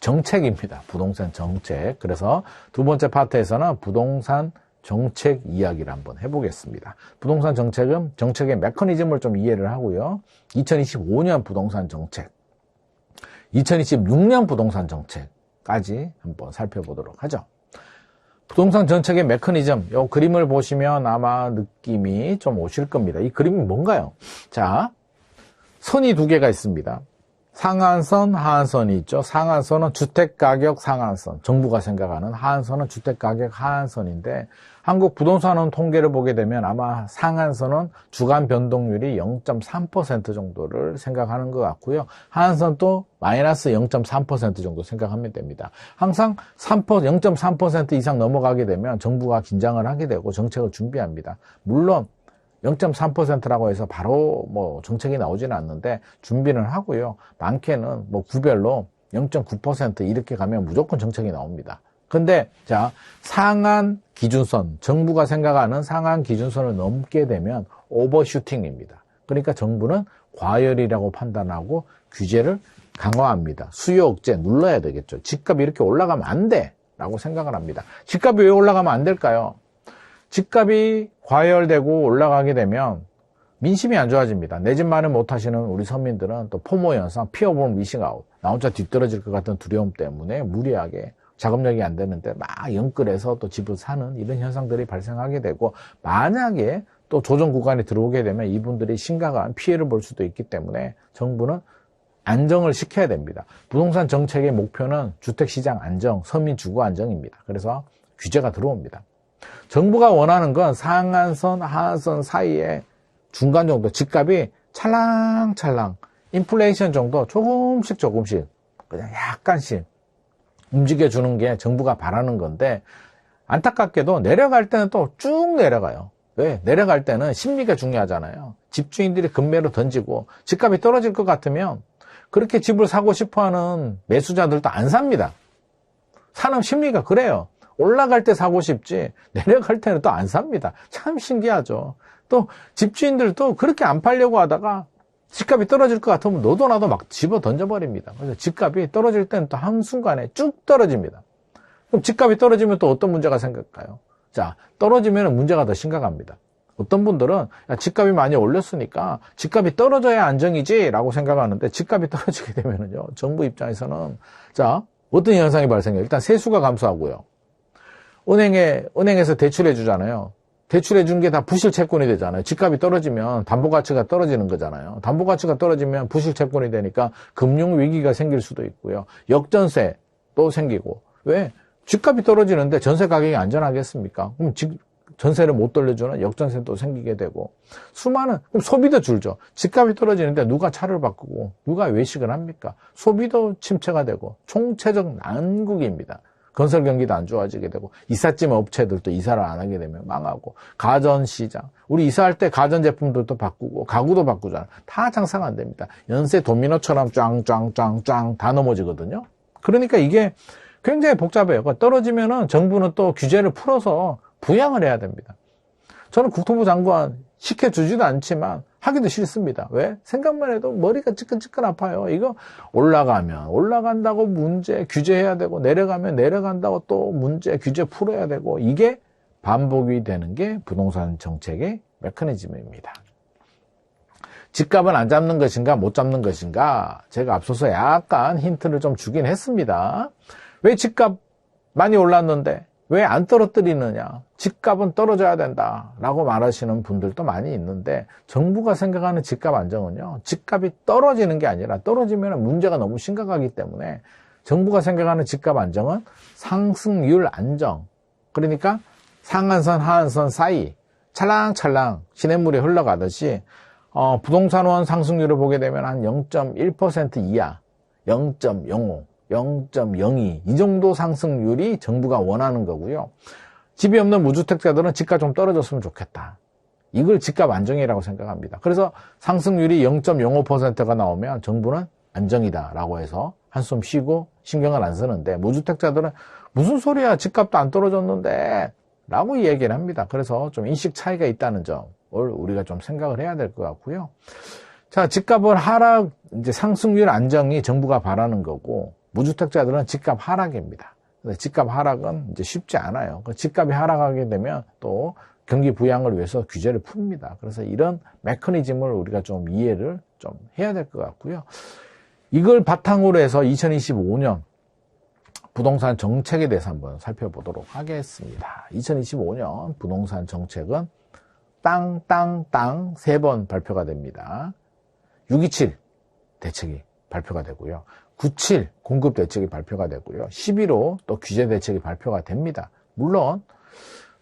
정책입니다. 부동산 정책. 그래서 두 번째 파트에서는 부동산 정책 이야기를 한번 해보겠습니다. 부동산 정책은 정책의 메커니즘을 좀 이해를 하고요. 2025년 부동산 정책, 2026년 부동산 정책까지 한번 살펴보도록 하죠. 부동산 정책의 메커니즘, 이 그림을 보시면 아마 느낌이 좀 오실 겁니다. 이 그림이 뭔가요? 자, 선이 두 개가 있습니다. 상한선, 하한선이 있죠. 상한선은 주택가격 상한선, 정부가 생각하는. 하한선은 주택가격 하한선인데 한국 부동산원 통계를 보게 되면 아마 상한선은 주간 변동률이 0.3% 정도를 생각하는 것 같고요. 하한선도 마이너스 0.3% 정도 생각하면 됩니다. 항상 0.3% 이상 넘어가게 되면 정부가 긴장을 하게 되고 정책을 준비합니다. 물론 0.3%라고 해서 바로 정책이 나오지는 않는데 준비는 하고요. 많게는 구별로 0.9% 이렇게 가면 무조건 정책이 나옵니다. 근데 자, 상한 기준선, 정부가 생각하는 상한 기준선을 넘게 되면 오버슈팅입니다. 그러니까 정부는 과열이라고 판단하고 규제를 강화합니다. 수요 억제 눌러야 되겠죠. 집값이 이렇게 올라가면 안 돼 라고 생각을 합니다. 집값이 왜 올라가면 안 될까요? 집값이 과열되고 올라가게 되면 민심이 안 좋아집니다. 내 집 마련 못하시는 우리 서민들은 또 포모 현상, 피어 오브 미싱 아웃, 나 혼자 뒤떨어질 것 같은 두려움 때문에 무리하게 자금력이 안 되는데 막 연끌해서 또 집을 사는 이런 현상들이 발생하게 되고, 만약에 또 조정 구간에 들어오게 되면 이분들이 심각한 피해를 볼 수도 있기 때문에 정부는 안정을 시켜야 됩니다. 부동산 정책의 목표는 주택시장 안정, 서민 주거 안정입니다. 그래서 규제가 들어옵니다. 정부가 원하는 건 상한선, 하한선 사이에 중간 정도, 집값이 찰랑찰랑 인플레이션 정도 조금씩 그냥 약간씩 움직여주는 게 정부가 바라는 건데, 안타깝게도 내려갈 때는 또 쭉 내려가요. 왜? 내려갈 때는 심리가 중요하잖아요. 집주인들이 급매로 던지고 집값이 떨어질 것 같으면 그렇게 집을 사고 싶어하는 매수자들도 안 삽니다. 사람 심리가 그래요. 올라갈 때 사고 싶지 내려갈 때는 또 안 삽니다. 참 신기하죠. 또 집주인들도 그렇게 안 팔려고 하다가 집값이 떨어질 것 같으면 너도 나도 막 집어 던져버립니다. 그래서 집값이 떨어질 때는 또 한순간에 쭉 떨어집니다. 그럼 집값이 떨어지면 또 어떤 문제가 생길까요? 자, 떨어지면 문제가 더 심각합니다. 어떤 분들은 야, 집값이 많이 올렸으니까 집값이 떨어져야 안정이지 라고 생각하는데, 집값이 떨어지게 되면은요, 정부 입장에서는 자, 어떤 현상이 발생해요? 일단 세수가 감소하고요. 은행에서 대출해 주잖아요. 대출해 준 게 다 부실 채권이 되잖아요. 집값이 떨어지면 담보가치가 떨어지는 거잖아요. 담보가치가 떨어지면 부실 채권이 되니까 금융위기가 생길 수도 있고요. 역전세도 생기고. 왜? 집값이 떨어지는데 전세 가격이 안전하겠습니까? 그럼 전세를 못 돌려주는 역전세도 생기게 되고, 그럼 소비도 줄죠. 집값이 떨어지는데 누가 차를 바꾸고 누가 외식을 합니까? 소비도 침체가 되고 총체적 난국입니다. 건설 경기도 안 좋아지게 되고, 이삿짐 업체들도 이사를 안 하게 되면 망하고, 가전시장, 우리 이사할 때 가전제품들도 바꾸고 가구도 바꾸잖아요. 다 장사가 안 됩니다. 연쇄 도미노처럼 짱짱짱짱 다 넘어지거든요. 그러니까 이게 굉장히 복잡해요. 떨어지면은 정부는 또 규제를 풀어서 부양을 해야 됩니다. 저는 국토부 장관 시켜주지도 않지만 하기도 싫습니다. 왜? 생각만 해도 머리가 찌끈찌끈 아파요. 이거 올라가면 올라간다고 문제 규제해야 되고, 내려가면 내려간다고 또 문제 규제 풀어야 되고, 이게 반복이 되는 게 부동산 정책의 메커니즘입니다. 집값은 안 잡는 것인가 못 잡는 것인가, 제가 앞서서 약간 힌트를 좀 주긴 했습니다. 왜 집값 많이 올랐는데 왜 안 떨어뜨리느냐, 집값은 떨어져야 된다라고 말하시는 분들도 많이 있는데, 정부가 생각하는 집값 안정은요, 집값이 떨어지는 게 아니라, 떨어지면 문제가 너무 심각하기 때문에 정부가 생각하는 집값 안정은 상승률 안정, 그러니까 상한선 하한선 사이 찰랑찰랑 시냇물이 흘러가듯이 부동산원 상승률을 보게 되면 한 0.1% 이하, 0.05 0.02 이 정도 상승률이 정부가 원하는 거고요. 집이 없는 무주택자들은 집값 좀 떨어졌으면 좋겠다. 이걸 집값 안정이라고 생각합니다. 그래서 상승률이 0.05%가 나오면 정부는 안정이다라고 해서 한숨 쉬고 신경을 안 쓰는데, 무주택자들은 무슨 소리야, 집값도 안 떨어졌는데 라고 얘기를 합니다. 그래서 좀 인식 차이가 있다는 점을 우리가 좀 생각을 해야 될 것 같고요. 자, 집값을 하락, 이제 상승률 안정이 정부가 바라는 거고, 무주택자들은 집값 하락입니다. 집값 하락은 이제 쉽지 않아요. 집값이 하락하게 되면 또 경기 부양을 위해서 규제를 풉니다. 그래서 이런 메커니즘을 우리가 좀 이해를 좀 해야 될 것 같고요. 이걸 바탕으로 해서 2025년 부동산 정책에 대해서 한번 살펴보도록 하겠습니다. 2025년 부동산 정책은 땅 3번 발표가 됩니다. 627 대책이 발표가 되고요. 97 공급 대책이 발표가 되고요. 11호 또 규제 대책이 발표가 됩니다. 물론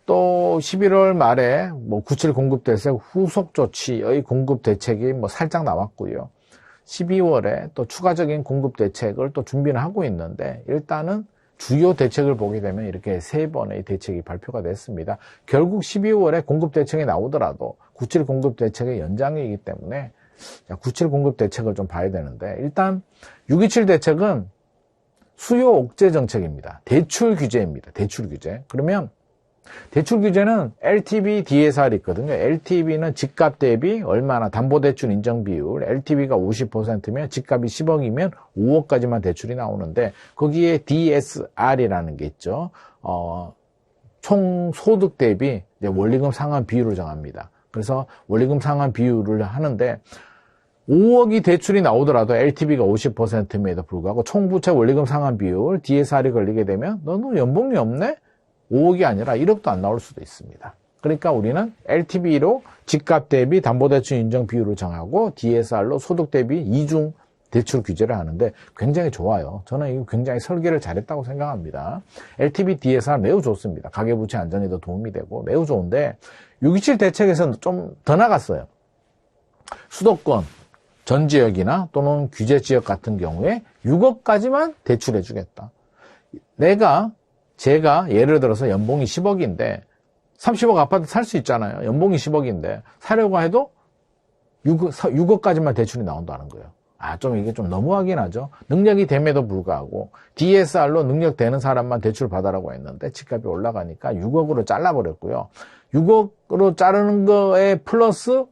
또 11월 말에 97 공급 대책 후속 조치의 공급 대책이 살짝 나왔고요. 12월에 또 추가적인 공급 대책을 또 준비는 하고 있는데, 일단은 주요 대책을 보게 되면 이렇게 3번의 대책이 발표가 됐습니다. 결국 12월에 공급 대책이 나오더라도 97 공급 대책의 연장이기 때문에 97 공급 대책을 좀 봐야 되는데, 일단 627 대책은 수요 억제 정책입니다. 대출 규제입니다. 대출 규제. 그러면 대출 규제는 LTV, DSR이 있거든요. LTV는 집값 대비 얼마나, 담보대출 인정 비율, LTV가 50%면 집값이 10억이면 5억까지만 대출이 나오는데, 거기에 DSR이라는 게 있죠. 총 소득 대비 원리금 상환 비율을 정합니다. 그래서 원리금 상환 비율을 하는데, 5억이 대출이 나오더라도 LTV가 50%임에도 불구하고 총부채 원리금 상환 비율, DSR이 걸리게 되면 너는 연봉이 없네? 5억이 아니라 1억도 안 나올 수도 있습니다. 그러니까 우리는 LTV로 집값 대비 담보대출 인정 비율을 정하고 DSR로 소득 대비 이중 대출 규제를 하는데 굉장히 좋아요. 저는 이거 굉장히 설계를 잘했다고 생각합니다. LTV, DSR 매우 좋습니다. 가계부채 안정에도 도움이 되고 매우 좋은데, 627 대책에서는 좀 더 나갔어요. 수도권 전 지역이나 또는 규제 지역 같은 경우에 6억까지만 대출해 주겠다. 제가 예를 들어서 연봉이 10억인데 30억 아파트 살 수 있잖아요. 연봉이 10억인데 사려고 해도 6억까지만 대출이 나온다는 거예요. 좀 이게 좀 너무하긴 하죠. 능력이 됨에도 불구하고 DSR로 능력 되는 사람만 대출 받아라고 했는데 집값이 올라가니까 6억으로 잘라버렸고요. 6억으로 자르는 거에 플러스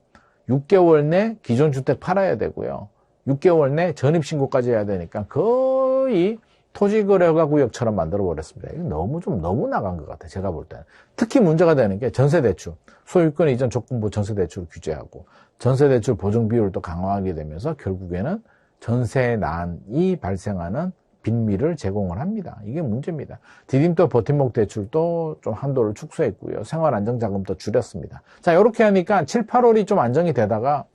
6개월 내 기존 주택 팔아야 되고요. 6개월 내 전입신고까지 해야 되니까 거의 토지거래허가 구역처럼 만들어버렸습니다. 이게 너무 나간 것 같아요. 제가 볼 때는. 특히 문제가 되는 게 전세대출. 소유권 이전 조건부 전세대출을 규제하고 전세대출 보증 비율을 또 강화하게 되면서 결국에는 전세난이 발생하는 빈미를 제공을 합니다. 이게 문제입니다. 디딤돌 버팀목 대출도 좀 한도를 축소했고요. 생활안정자금도 줄였습니다. 자, 이렇게 하니까 7, 8월이 좀 안정이 되다가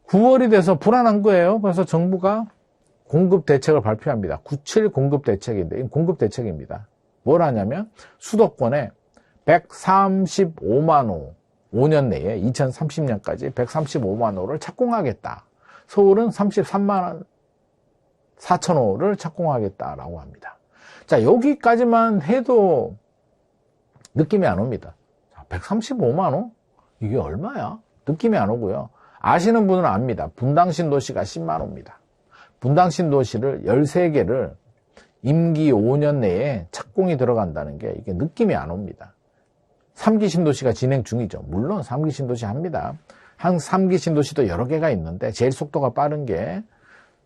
9월이 돼서 불안한 거예요. 그래서 정부가 공급 대책을 발표합니다. 97 공급 대책인데, 이 공급 대책입니다. 뭘 하냐면 수도권에 135만 호, 5년 내에 2030년까지 135만 호를 착공하겠다. 서울은 33만 4천 호를 착공하겠다라고 합니다. 자, 여기까지만 해도 느낌이 안 옵니다. 135만 호? 이게 얼마야? 느낌이 안 오고요. 아시는 분은 압니다. 분당 신도시가 10만 호입니다. 분당 신도시를 13개를 임기 5년 내에 착공이 들어간다는 게 이게 느낌이 안 옵니다. 3기 신도시가 진행 중이죠. 물론 3기 신도시 합니다. 한 3기 신도시도 여러 개가 있는데 제일 속도가 빠른 게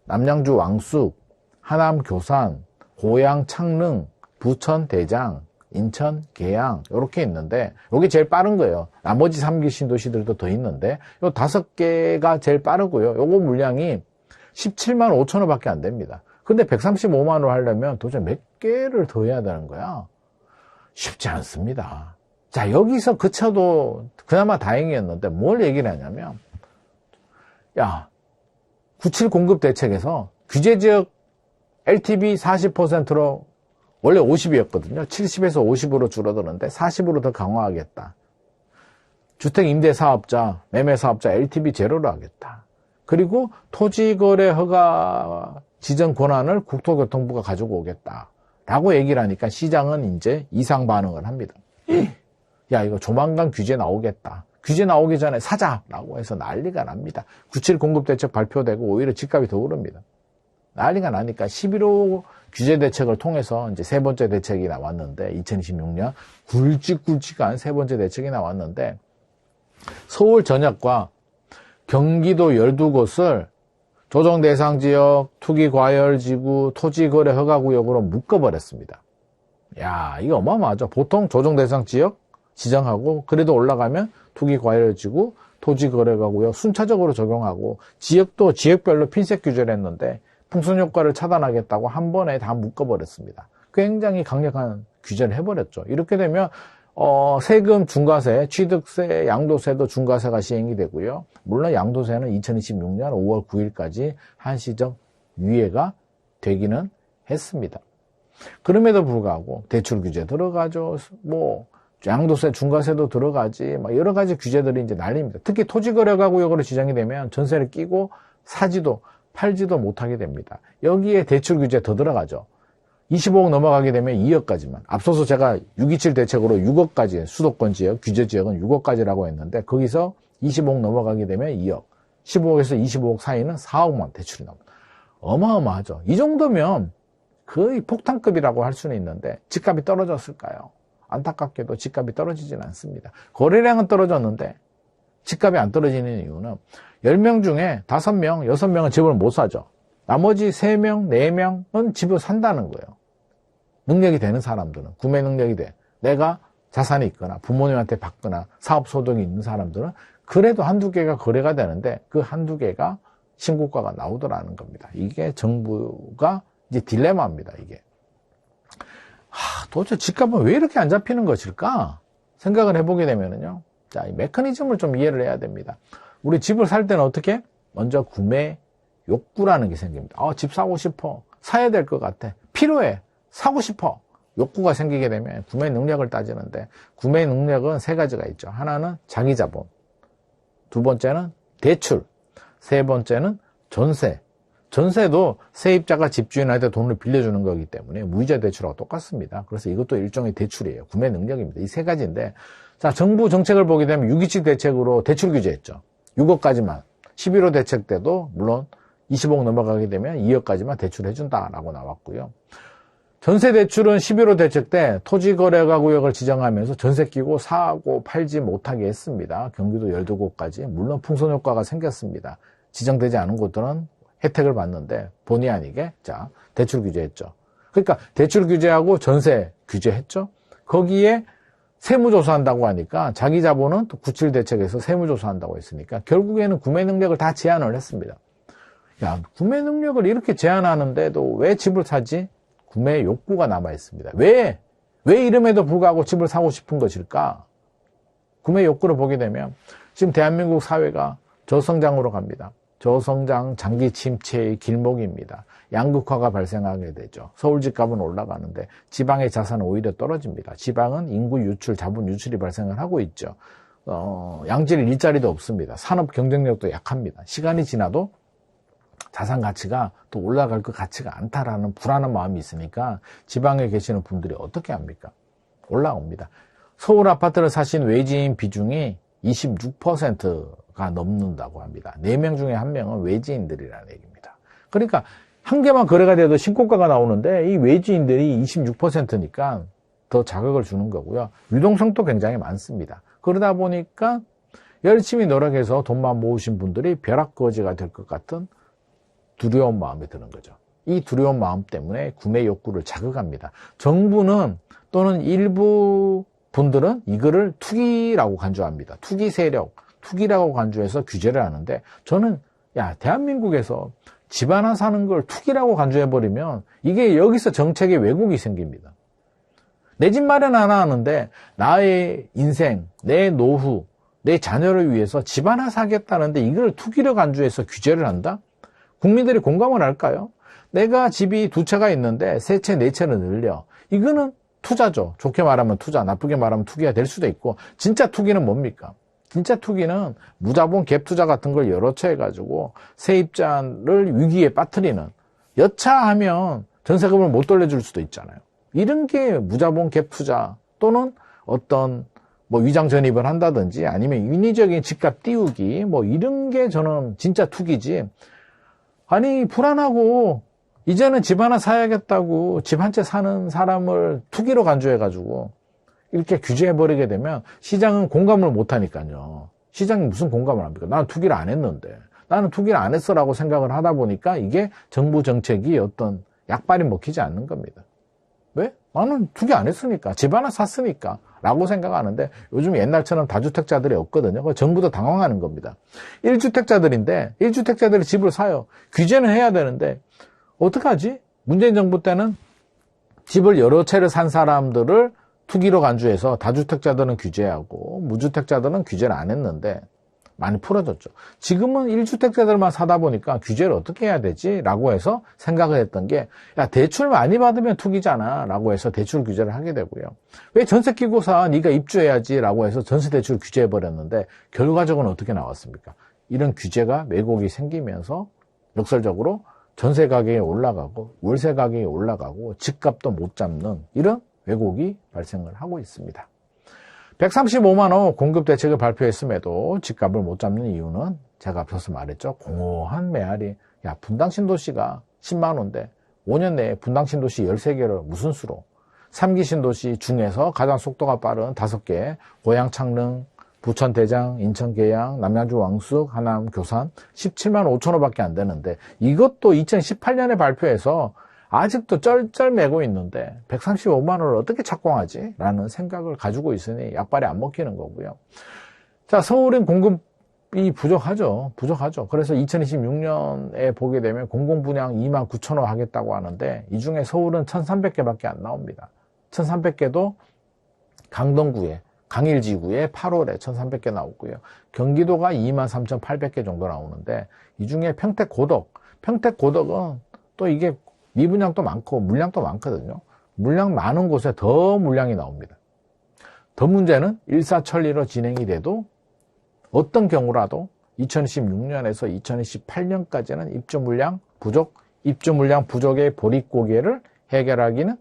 남양주 왕숙, 하남 교산, 고양 창릉, 부천 대장, 인천 계양 이렇게 있는데 여기 제일 빠른 거예요. 나머지 3기 신도시들도 더 있는데 요 5개가 제일 빠르고요. 요거 물량이 17만 5천 호밖에 안 됩니다. 근데 135만 호 하려면 도대체 몇 개를 더 해야 되는 거야? 쉽지 않습니다. 자, 여기서 그쳐도 그나마 다행이었는데 뭘 얘기를 하냐면, 97 공급 대책에서 규제지역 LTV 40%로 원래 50이었거든요. 70에서 50으로 줄어드는데 40으로 더 강화하겠다. 주택 임대 사업자, 매매 사업자 LTV 제로로 하겠다. 그리고 토지거래 허가 지정 권한을 국토교통부가 가지고 오겠다라고 얘기를 하니까 시장은 이제 이상 반응을 합니다. 이거 조만간 규제 나오겠다. 규제 나오기 전에 사자라고 해서 난리가 납니다. 97 공급대책 발표되고 오히려 집값이 더 오릅니다. 난리가 나니까 11호 규제 대책을 통해서 이제 세 번째 대책이 나왔는데 2026년 굵직굵직한 세 번째 대책이 나왔는데 서울 전역과 경기도 12곳을 조정 대상 지역, 투기 과열 지구, 토지 거래 허가 구역으로 묶어버렸습니다. 야, 이거 어마어마하죠. 보통 조정 대상 지역 지정하고 그래도 올라가면 투기 과열 지구, 토지 거래 허가 구역 순차적으로 적용하고 지역도 지역별로 핀셋 규제를 했는데 풍선 효과를 차단하겠다고 한 번에 다 묶어버렸습니다. 굉장히 강력한 규제를 해버렸죠. 이렇게 되면 세금 중과세, 취득세, 양도세도 중과세가 시행이 되고요. 물론 양도세는 2026년 5월 9일까지 한시적 유예가 되기는 했습니다. 그럼에도 불구하고 대출 규제 들어가죠. 뭐 양도세, 중과세도 들어가지. 막 여러 가지 규제들이 이제 날립니다. 특히 토지거래가 구역으로 지정이 되면 전세를 끼고 사지도 팔지도 못하게 됩니다. 여기에 대출 규제 더 들어가죠. 25억 넘어가게 되면 2억까지만. 앞서서 제가 627 대책으로 6억까지 수도권 지역, 규제 지역은 6억까지라고 했는데 거기서 25억 넘어가게 되면 2억, 15억에서 25억 사이는 4억만 대출이 나옵니다. 어마어마하죠. 이 정도면 거의 폭탄급이라고 할 수는 있는데 집값이 떨어졌을까요? 안타깝게도 집값이 떨어지진 않습니다. 거래량은 떨어졌는데 집값이 안 떨어지는 이유는 10명 중에 5명, 6명은 집을 못 사죠. 나머지 3명, 4명은 집을 산다는 거예요. 능력이 되는 사람들은, 구매 능력이 돼. 내가 자산이 있거나 부모님한테 받거나 사업 소득이 있는 사람들은 그래도 한두 개가 거래가 되는데 그 한두 개가 신고가가 나오더라는 겁니다. 이게 정부가 이제 딜레마입니다, 이게. 도대체 집값은 왜 이렇게 안 잡히는 것일까? 생각을 해보게 되면은요. 자, 이 메커니즘을 좀 이해를 해야 됩니다. 우리 집을 살 때는 어떻게? 먼저 구매 욕구라는 게 생깁니다. 집 사고 싶어. 사야 될 것 같아. 필요해. 사고 싶어. 욕구가 생기게 되면 구매 능력을 따지는데 구매 능력은 세 가지가 있죠. 하나는 자기 자본. 두 번째는 대출. 세 번째는 전세. 전세도 세입자가 집주인한테 돈을 빌려주는 거기 때문에 무이자 대출하고 똑같습니다. 그래서 이것도 일종의 대출이에요. 구매 능력입니다. 이 세 가지인데 자, 정부 정책을 보게 되면 627 대책으로 대출 규제했죠. 6억까지만. 11호 대책 때도 물론 20억 넘어가게 되면 2억까지만 대출해준다라고 나왔고요. 전세 대출은 11호 대책 때 토지거래가 구역을 지정하면서 전세 끼고 사고 팔지 못하게 했습니다. 경기도 12곳까지. 물론 풍선 효과가 생겼습니다. 지정되지 않은 곳들은 혜택을 받는데 본의 아니게 자 대출 규제했죠. 그러니까 대출 규제하고 전세 규제했죠. 거기에 세무조사한다고 하니까 자기 자본은 또 97 대책에서 세무조사한다고 했으니까 결국에는 구매 능력을 다 제한을 했습니다. 야, 구매 능력을 이렇게 제한하는데도 왜 집을 사지? 구매 욕구가 남아 있습니다. 왜 이름에도 불구하고 집을 사고 싶은 것일까? 구매 욕구를 보게 되면 지금 대한민국 사회가 저성장으로 갑니다. 저성장 장기 침체의 길목입니다. 양극화가 발생하게 되죠. 서울 집값은 올라가는데 지방의 자산은 오히려 떨어집니다. 지방은 인구 유출, 자본 유출이 발생을 하고 있죠. 양질 일자리도 없습니다. 산업 경쟁력도 약합니다. 시간이 지나도 자산 가치가 또 올라갈 것 같지가 않다라는 불안한 마음이 있으니까 지방에 계시는 분들이 어떻게 합니까? 올라옵니다. 서울 아파트를 사신 외지인 비중이 26%가 넘는다고 합니다. 4명 중에 1명은 외지인들이라는 얘기입니다. 그러니까 한 개만 거래가 돼도 신고가가 나오는데 이 외지인들이 26%니까 더 자극을 주는 거고요. 유동성도 굉장히 많습니다. 그러다 보니까 열심히 노력해서 돈만 모으신 분들이 벼락거지가 될 것 같은 두려운 마음이 드는 거죠. 이 두려운 마음 때문에 구매 욕구를 자극합니다. 정부는 또는 일부 분들은 이거를 투기라고 간주합니다. 투기 세력, 투기라고 간주해서 규제를 하는데 저는 대한민국에서 집 하나 사는 걸 투기라고 간주해버리면 이게 여기서 정책의 왜곡이 생깁니다. 내 집 마련 하나 하는데 나의 인생, 내 노후, 내 자녀를 위해서 집 하나 사겠다는데 이걸 투기로 간주해서 규제를 한다? 국민들이 공감을 할까요? 내가 집이 2채가 있는데 3채, 4채를 늘려. 이거는 투자죠. 좋게 말하면 투자, 나쁘게 말하면 투기가 될 수도 있고 진짜 투기는 뭡니까? 진짜 투기는 무자본 갭 투자 같은 걸 여러 채 해가지고 세입자를 위기에 빠뜨리는 여차하면 전세금을 못 돌려줄 수도 있잖아요. 이런 게 무자본 갭 투자 또는 어떤 뭐 위장 전입을 한다든지 아니면 인위적인 집값 띄우기 뭐 이런 게 저는 진짜 투기지. 아니 불안하고 이제는 집 하나 사야겠다고 집 한 채 사는 사람을 투기로 간주해가지고 이렇게 규제해버리게 되면 시장은 공감을 못하니까요. 시장이 무슨 공감을 합니까? 나는 투기를 안 했는데. 나는 투기를 안 했어라고 생각을 하다 보니까 이게 정부 정책이 어떤 약발이 먹히지 않는 겁니다. 왜? 나는 투기 안 했으니까. 집 하나 샀으니까. 라고 생각하는데 요즘 옛날처럼 다주택자들이 없거든요. 정부도 당황하는 겁니다. 1주택자들인데 1주택자들이 집을 사요. 규제는 해야 되는데 어떡하지? 문재인 정부 때는 집을 여러 채를 산 사람들을 투기로 간주해서 다주택자들은 규제하고 무주택자들은 규제를 안 했는데 많이 풀어졌죠. 지금은 1주택자들만 사다 보니까 규제를 어떻게 해야 되지? 라고 해서 생각을 했던 게 야 대출 많이 받으면 투기잖아 라고 해서 대출 규제를 하게 되고요. 왜 전세 끼고 사? 네가 입주해야지 라고 해서 전세 대출 규제해버렸는데 결과적으로 어떻게 나왔습니까? 이런 규제가 왜곡이 생기면서 역설적으로 전세 가격이 올라가고 월세 가격이 올라가고 집값도 못 잡는 이런 왜곡이 발생을 하고 있습니다. 135만 원 공급 대책을 발표했음에도 집값을 못 잡는 이유는 제가 앞서서 말했죠. 공허한 메아리. 야 분당 신도시가 10만 원인데 5년 내에 분당 신도시 13개를 무슨 수로 3기 신도시 중에서 가장 속도가 빠른 5개 고양 창릉, 부천 대장, 인천 계양, 남양주 왕숙, 하남 교산 17만 5천 원밖에 안 되는데 이것도 2018년에 발표해서 아직도 쩔쩔매고 있는데 135만 원을 어떻게 착공하지? 라는 생각을 가지고 있으니 약발이 안 먹히는 거고요. 자, 서울은 공급이 부족하죠. 그래서 2026년에 보게 되면 공공분양 2만 9천 호 하겠다고 하는데 이 중에 서울은 1,300개밖에 안 나옵니다. 1,300개도 강동구에 강일지구에 8월에 1,300개 나오고요. 경기도가 23,800개 정도 나오는데 이 중에 평택고덕은 또 이게 미분양도 많고 물량도 많거든요. 물량 많은 곳에 더 물량이 나옵니다. 더 문제는 일사천리로 진행이 돼도 어떤 경우라도 2016년에서 2028년까지는 입주 물량 부족의 보릿고개를 해결하기는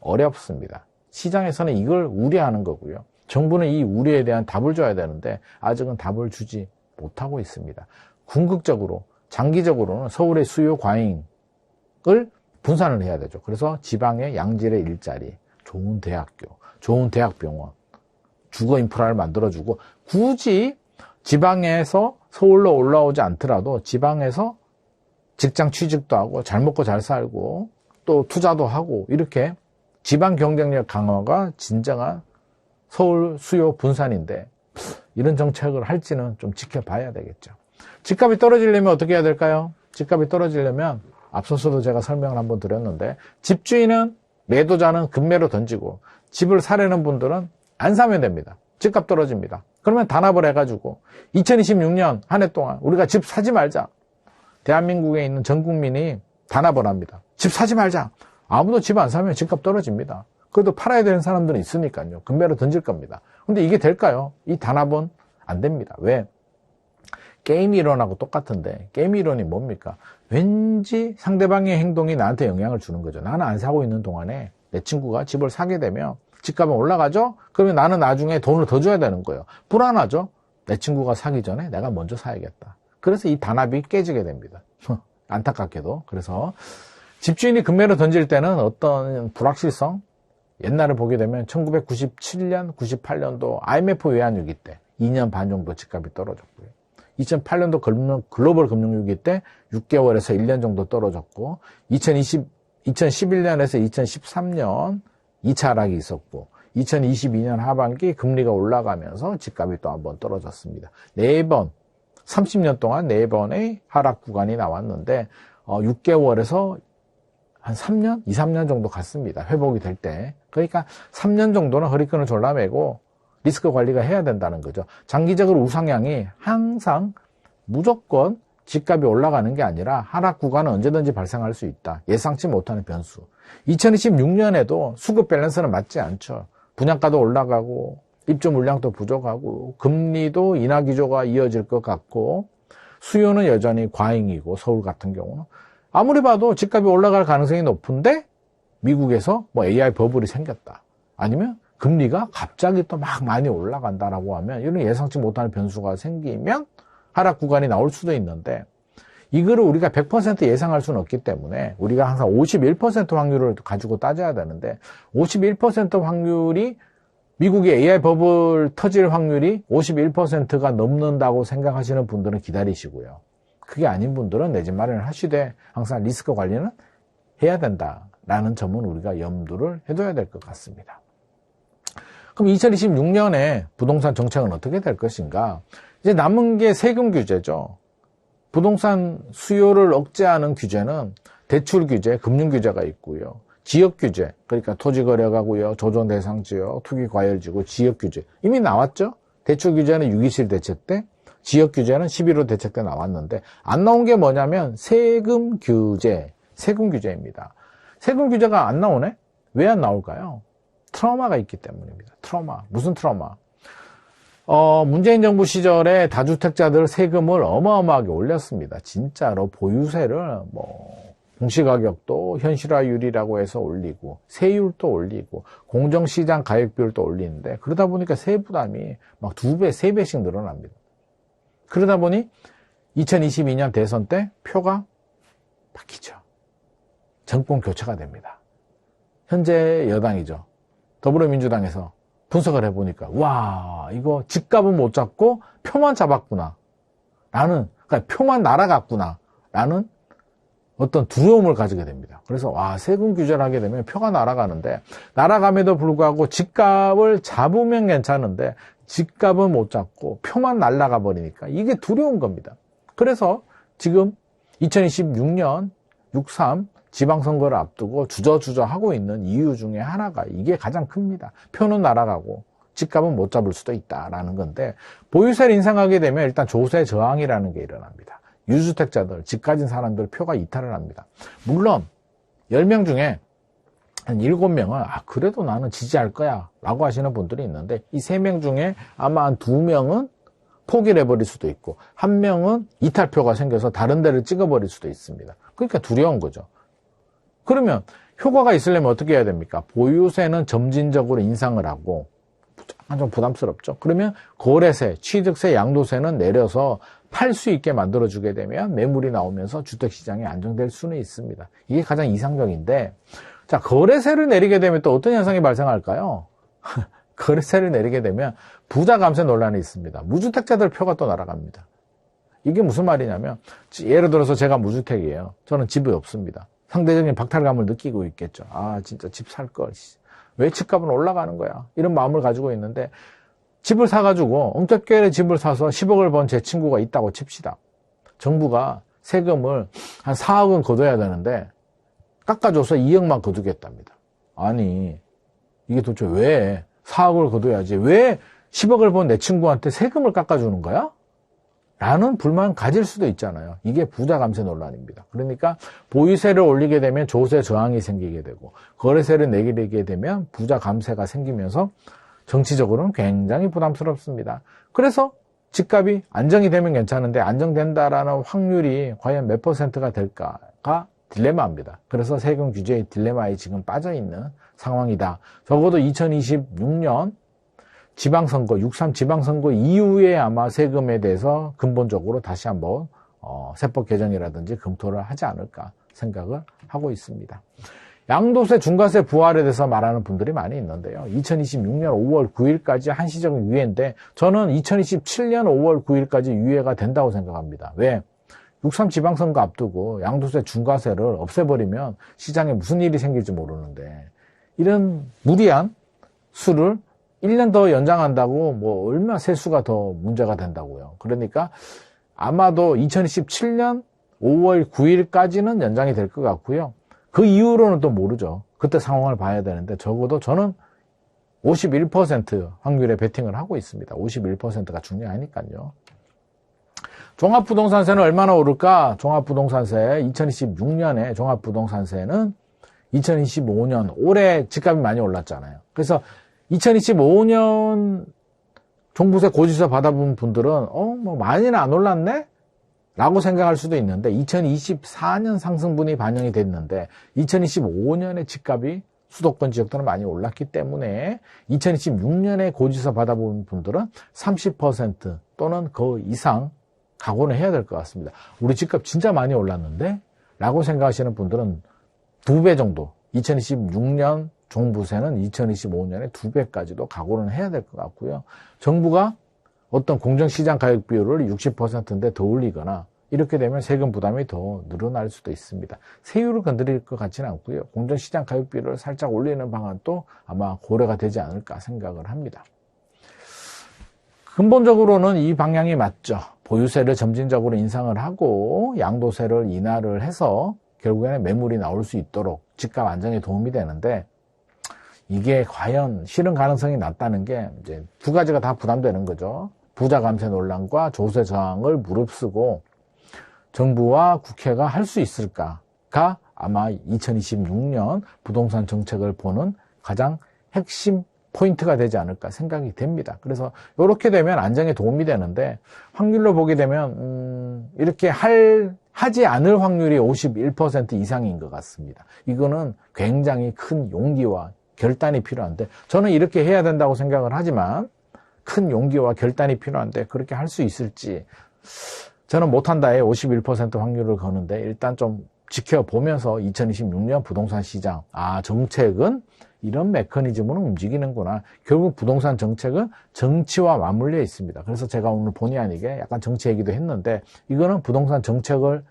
어렵습니다. 시장에서는 이걸 우려하는 거고요. 정부는 이 우려에 대한 답을 줘야 되는데 아직은 답을 주지 못하고 있습니다. 궁극적으로 장기적으로는 서울의 수요 과잉을 분산을 해야 되죠. 그래서 지방의 양질의 일자리, 좋은 대학교, 좋은 대학병원, 주거 인프라를 만들어주고 굳이 지방에서 서울로 올라오지 않더라도 지방에서 직장 취직도 하고 잘 먹고 잘 살고 또 투자도 하고 이렇게 지방 경쟁력 강화가 진정한 서울 수요 분산인데 이런 정책을 할지는 좀 지켜봐야 되겠죠. 집값이 떨어지려면 어떻게 해야 될까요? 집값이 떨어지려면 앞서서도 제가 설명을 한번 드렸는데 집주인은 매도자는 급매로 던지고 집을 사려는 분들은 안 사면 됩니다. 집값 떨어집니다. 그러면 단합을 해가지고 2026년 한 해 동안 우리가 집 사지 말자. 대한민국에 있는 전 국민이 단합을 합니다. 집 사지 말자. 아무도 집 안 사면 집값 떨어집니다. 그래도 팔아야 되는 사람들은 있으니까요. 급매로 던질 겁니다. 근데 이게 될까요? 이 단합은 안 됩니다. 왜? 게임 이론하고 똑같은데 게임 이론이 뭡니까? 왠지 상대방의 행동이 나한테 영향을 주는 거죠. 나는 안 사고 있는 동안에 내 친구가 집을 사게 되면 집값은 올라가죠? 그러면 나는 나중에 돈을 더 줘야 되는 거예요. 불안하죠? 내 친구가 사기 전에 내가 먼저 사야겠다. 그래서 이 단합이 깨지게 됩니다. 안타깝게도. 그래서 집주인이 급매로 던질 때는 어떤 불확실성, 옛날을 보게 되면 1997년, 98년도 IMF 외환위기 때 2년 반 정도 집값이 떨어졌고요. 2008년도 글로벌 금융위기 때 6개월에서 1년 정도 떨어졌고 2011년에서 2013년 2차 하락이 있었고 2022년 하반기 금리가 올라가면서 집값이 또 한번 떨어졌습니다. 4번, 30년 동안 4번의 하락 구간이 나왔는데 6개월에서 한 3년? 2, 3년 정도 갔습니다. 회복이 될 때. 그러니까 3년 정도는 허리끈을 졸라매고 리스크 관리가 해야 된다는 거죠. 장기적으로 우상향이 항상 무조건 집값이 올라가는 게 아니라 하락 구간은 언제든지 발생할 수 있다. 예상치 못하는 변수. 2026년에도 수급 밸런스는 맞지 않죠. 분양가도 올라가고 입주 물량도 부족하고 금리도 인하 기조가 이어질 것 같고 수요는 여전히 과잉이고 서울 같은 경우는 아무리 봐도 집값이 올라갈 가능성이 높은데 미국에서 뭐 AI 버블이 생겼다. 아니면 금리가 갑자기 또 막 많이 올라간다라고 하면 이런 예상치 못할 변수가 생기면 하락 구간이 나올 수도 있는데 이거를 우리가 100% 예상할 수는 없기 때문에 우리가 항상 51% 확률을 가지고 따져야 되는데 51% 확률이 미국의 AI 버블 터질 확률이 51%가 넘는다고 생각하시는 분들은 기다리시고요. 그게 아닌 분들은 내 집 마련을 하시되 항상 리스크 관리는 해야 된다라는 점은 우리가 염두를 해둬야 될 것 같습니다. 그럼 2026년에 부동산 정책은 어떻게 될 것인가? 이제 남은 게 세금 규제죠. 부동산 수요를 억제하는 규제는 대출 규제, 금융 규제가 있고요. 지역 규제, 그러니까 토지거래가고요, 조정 대상 지역, 투기 과열 지구, 지역 규제 이미 나왔죠. 대출 규제는 6.27 대책 때, 지역 규제는 11.5 대책 때 나왔는데 안 나온 게 뭐냐면 세금 규제입니다. 세금 규제가 안 나오네? 왜 안 나올까요? 트라우마가 있기 때문입니다. 트라우마. 무슨 트라우마? 문재인 정부 시절에 다주택자들 세금을 어마어마하게 올렸습니다. 진짜로 보유세를 공시가격도 현실화율이라고 해서 올리고 세율도 올리고 공정시장 가액비율도 올리는데 그러다 보니까 세부담이 막 2배, 3배씩 늘어납니다. 그러다 보니 2022년 대선 때 표가 바뀌죠. 정권 교체가 됩니다. 현재 여당이죠. 더불어민주당에서 분석을 해보니까 와 이거 집값은 못 잡고 표만 잡았구나 그러니까 표만 날아갔구나 라는 어떤 두려움을 가지게 됩니다. 그래서 세금 규제를 하게 되면 표가 날아가는데 날아감에도 불구하고 집값을 잡으면 괜찮은데 집값은 못 잡고 표만 날아가 버리니까 이게 두려운 겁니다. 그래서 지금 2026년 6.3 지방선거를 앞두고 주저주저 하고 있는 이유 중에 하나가 이게 가장 큽니다. 표는 날아가고 집값은 못 잡을 수도 있다라는 건데 보유세를 인상하게 되면 일단 조세 저항이라는 게 일어납니다. 유주택자들, 집 가진 사람들 표가 이탈을 합니다. 물론 10명 중에 한 7명은 그래도 나는 지지할 거야 라고 하시는 분들이 있는데 이 3명 중에 아마 한 2명은 포기를 해버릴 수도 있고 1명은 이탈표가 생겨서 다른 데를 찍어버릴 수도 있습니다. 그러니까 두려운 거죠. 그러면 효과가 있으려면 어떻게 해야 됩니까? 보유세는 점진적으로 인상을 하고 좀 부담스럽죠. 그러면 거래세, 취득세, 양도세는 내려서 팔 수 있게 만들어주게 되면 매물이 나오면서 주택시장이 안정될 수는 있습니다. 이게 가장 이상적인데 자 거래세를 내리게 되면 또 어떤 현상이 발생할까요? 거래세를 내리게 되면 부자 감세 논란이 있습니다. 무주택자들 표가 또 날아갑니다. 이게 무슨 말이냐면 예를 들어서 제가 무주택이에요. 저는 집이 없습니다. 상대적인 박탈감을 느끼고 있겠죠. 진짜 집 살 걸. 왜 집값은 올라가는 거야? 이런 마음을 가지고 있는데 집을 사가지고 엉터결에 집을 사서 10억을 번 제 친구가 있다고 칩시다. 정부가 세금을 한 4억은 거둬야 되는데 깎아줘서 2억만 거두겠답니다. 아니 이게 도대체 왜 4억을 거둬야지 왜 10억을 번 내 친구한테 세금을 깎아주는 거야? 라는 불만 가질 수도 있잖아요. 이게 부자 감세 논란입니다. 그러니까 보유세를 올리게 되면 조세 저항이 생기게 되고 거래세를 내리게 되면 부자 감세가 생기면서 정치적으로는 굉장히 부담스럽습니다. 그래서 집값이 안정이 되면 괜찮은데 안정된다라는 확률이 과연 몇 %가 될까가 딜레마입니다. 그래서 세금 규제의 딜레마에 지금 빠져있는 상황이다. 적어도 2026년 지방선거, 6.3 지방선거 이후에 아마 세금에 대해서 근본적으로 다시 한번 세법 개정이라든지 검토를 하지 않을까 생각을 하고 있습니다. 양도세, 중과세 부활에 대해서 말하는 분들이 많이 있는데요. 2026년 5월 9일까지 한시적인 유예인데 저는 2027년 5월 9일까지 유예가 된다고 생각합니다. 왜? 6.3 지방선거 앞두고 양도세, 중과세를 없애버리면 시장에 무슨 일이 생길지 모르는데 이런 무리한 수를 1년 더 연장한다고 얼마 세수가 더 문제가 된다고요. 그러니까 아마도 2027년 5월 9일까지는 연장이 될 것 같고요. 그 이후로는 또 모르죠. 그때 상황을 봐야 되는데 적어도 저는 51% 확률의 베팅을 하고 있습니다. 51%가 중요하니까요. 종합부동산세는 얼마나 오를까? 종합부동산세 2026년에 종합부동산세는 2025년 올해 집값이 많이 올랐잖아요. 그래서 2025년 종부세 고지서 받아본 분들은 많이는 안 올랐네? 라고 생각할 수도 있는데 2024년 상승분이 반영이 됐는데 2025년에 집값이 수도권 지역들은 많이 올랐기 때문에 2026년에 고지서 받아본 분들은 30% 또는 그 이상 각오는 해야 될 것 같습니다. 우리 집값 진짜 많이 올랐는데? 라고 생각하시는 분들은 2배 정도, 2026년 종부세는 2025년에 2배까지도 각오는 해야 될 것 같고요. 정부가 어떤 공정시장 가격 비율을 60%인데 더 올리거나 이렇게 되면 세금 부담이 더 늘어날 수도 있습니다. 세율을 건드릴 것 같지는 않고요. 공정시장 가격 비율을 살짝 올리는 방안도 아마 고려가 되지 않을까 생각을 합니다. 근본적으로는 이 방향이 맞죠. 보유세를 점진적으로 인상을 하고 양도세를 인하를 해서 결국에는 매물이 나올 수 있도록 집값 안정에 도움이 되는데 이게 과연 실현 가능성이 낮다는 게 이제 두 가지가 다 부담되는 거죠. 부자 감세 논란과 조세 저항을 무릅쓰고 정부와 국회가 할 수 있을까가 아마 2026년 부동산 정책을 보는 가장 핵심 포인트가 되지 않을까 생각이 됩니다. 그래서 이렇게 되면 안정에 도움이 되는데 확률로 보게 되면 이렇게 하지 않을 확률이 51% 이상인 것 같습니다. 이거는 굉장히 큰 용기와 결단이 필요한데 저는 이렇게 해야 된다고 생각을 하지만 큰 용기와 결단이 필요한데 그렇게 할 수 있을지 저는 못한다에 51% 확률을 거는데 일단 좀 지켜보면서 2026년 부동산 시장 정책은 이런 메커니즘으로 움직이는구나. 결국 부동산 정책은 정치와 맞물려 있습니다. 그래서 제가 오늘 본의 아니게 약간 정치 얘기도 했는데 이거는 부동산 정책을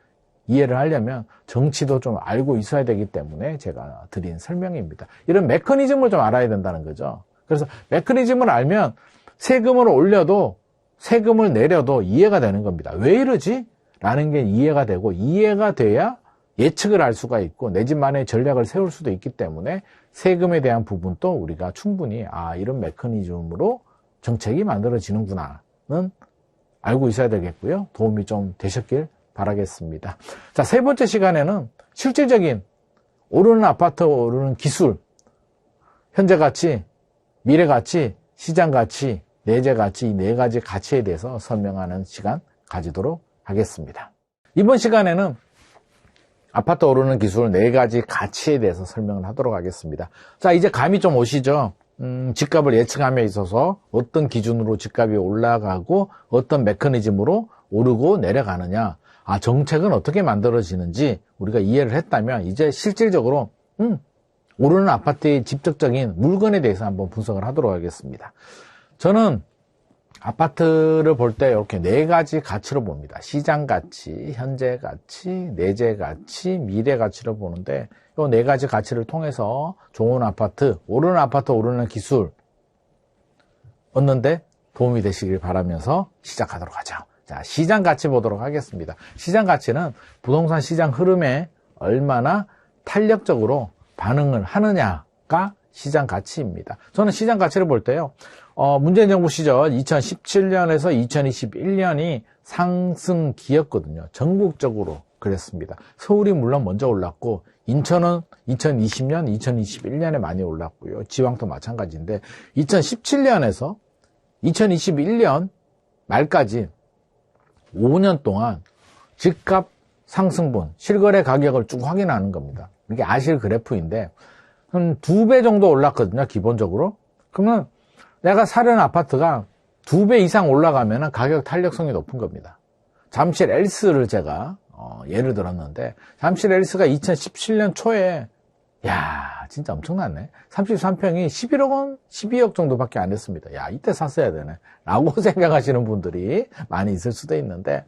이해를 하려면 정치도 좀 알고 있어야 되기 때문에 제가 드린 설명입니다. 이런 메커니즘을 좀 알아야 된다는 거죠. 그래서 메커니즘을 알면 세금을 올려도 세금을 내려도 이해가 되는 겁니다. 왜 이러지? 라는 게 이해가 되고 이해가 돼야 예측을 할 수가 있고 내 집만의 전략을 세울 수도 있기 때문에 세금에 대한 부분도 우리가 충분히 이런 메커니즘으로 정책이 만들어지는구나는 알고 있어야 되겠고요. 도움이 좀 되셨길 바라겠습니다. 자, 세 번째 시간에는 실질적인 오르는 아파트 오르는 기술, 현재 가치, 미래 가치, 시장 가치, 내재 가치, 이 네 가지 가치에 대해서 설명하는 시간 가지도록 하겠습니다. 이번 시간에는 아파트 오르는 기술 네 가지 가치에 대해서 설명을 하도록 하겠습니다. 자, 이제 감이 좀 오시죠? 집값을 예측함에 있어서 어떤 기준으로 집값이 올라가고 어떤 메커니즘으로 오르고 내려가느냐, 정책은 어떻게 만들어지는지 우리가 이해를 했다면 이제 실질적으로 오르는 아파트의 직접적인 물건에 대해서 한번 분석을 하도록 하겠습니다. 저는 아파트를 볼 때 이렇게 네 가지 가치로 봅니다. 시장 가치, 현재 가치, 내재 가치, 미래 가치로 보는데 이 네 가지 가치를 통해서 좋은 아파트, 오르는 기술 얻는데 도움이 되시길 바라면서 시작하도록 하죠. 자, 시장 가치 보도록 하겠습니다. 시장 가치는 부동산 시장 흐름에 얼마나 탄력적으로 반응을 하느냐가 시장 가치입니다. 저는 시장 가치를 볼 때요. 문재인 정부 시절 2017년에서 2021년이 상승기였거든요. 전국적으로 그랬습니다. 서울이 물론 먼저 올랐고 인천은 2020년, 2021년에 많이 올랐고요. 지방도 마찬가지인데 2017년에서 2021년 말까지 5년 동안 집값 상승분, 실거래 가격을 쭉 확인하는 겁니다. 이게 아실 그래프인데 한 2배 정도 올랐거든요. 기본적으로. 그러면 내가 사려는 아파트가 2배 이상 올라가면 가격 탄력성이 높은 겁니다. 잠실 엘스를 제가 예를 들었는데 잠실 엘스가 2017년 초에 진짜 엄청났네. 33평이 11억 원, 12억 정도밖에 안 했습니다. 이때 샀어야 되네 라고 생각하시는 분들이 많이 있을 수도 있는데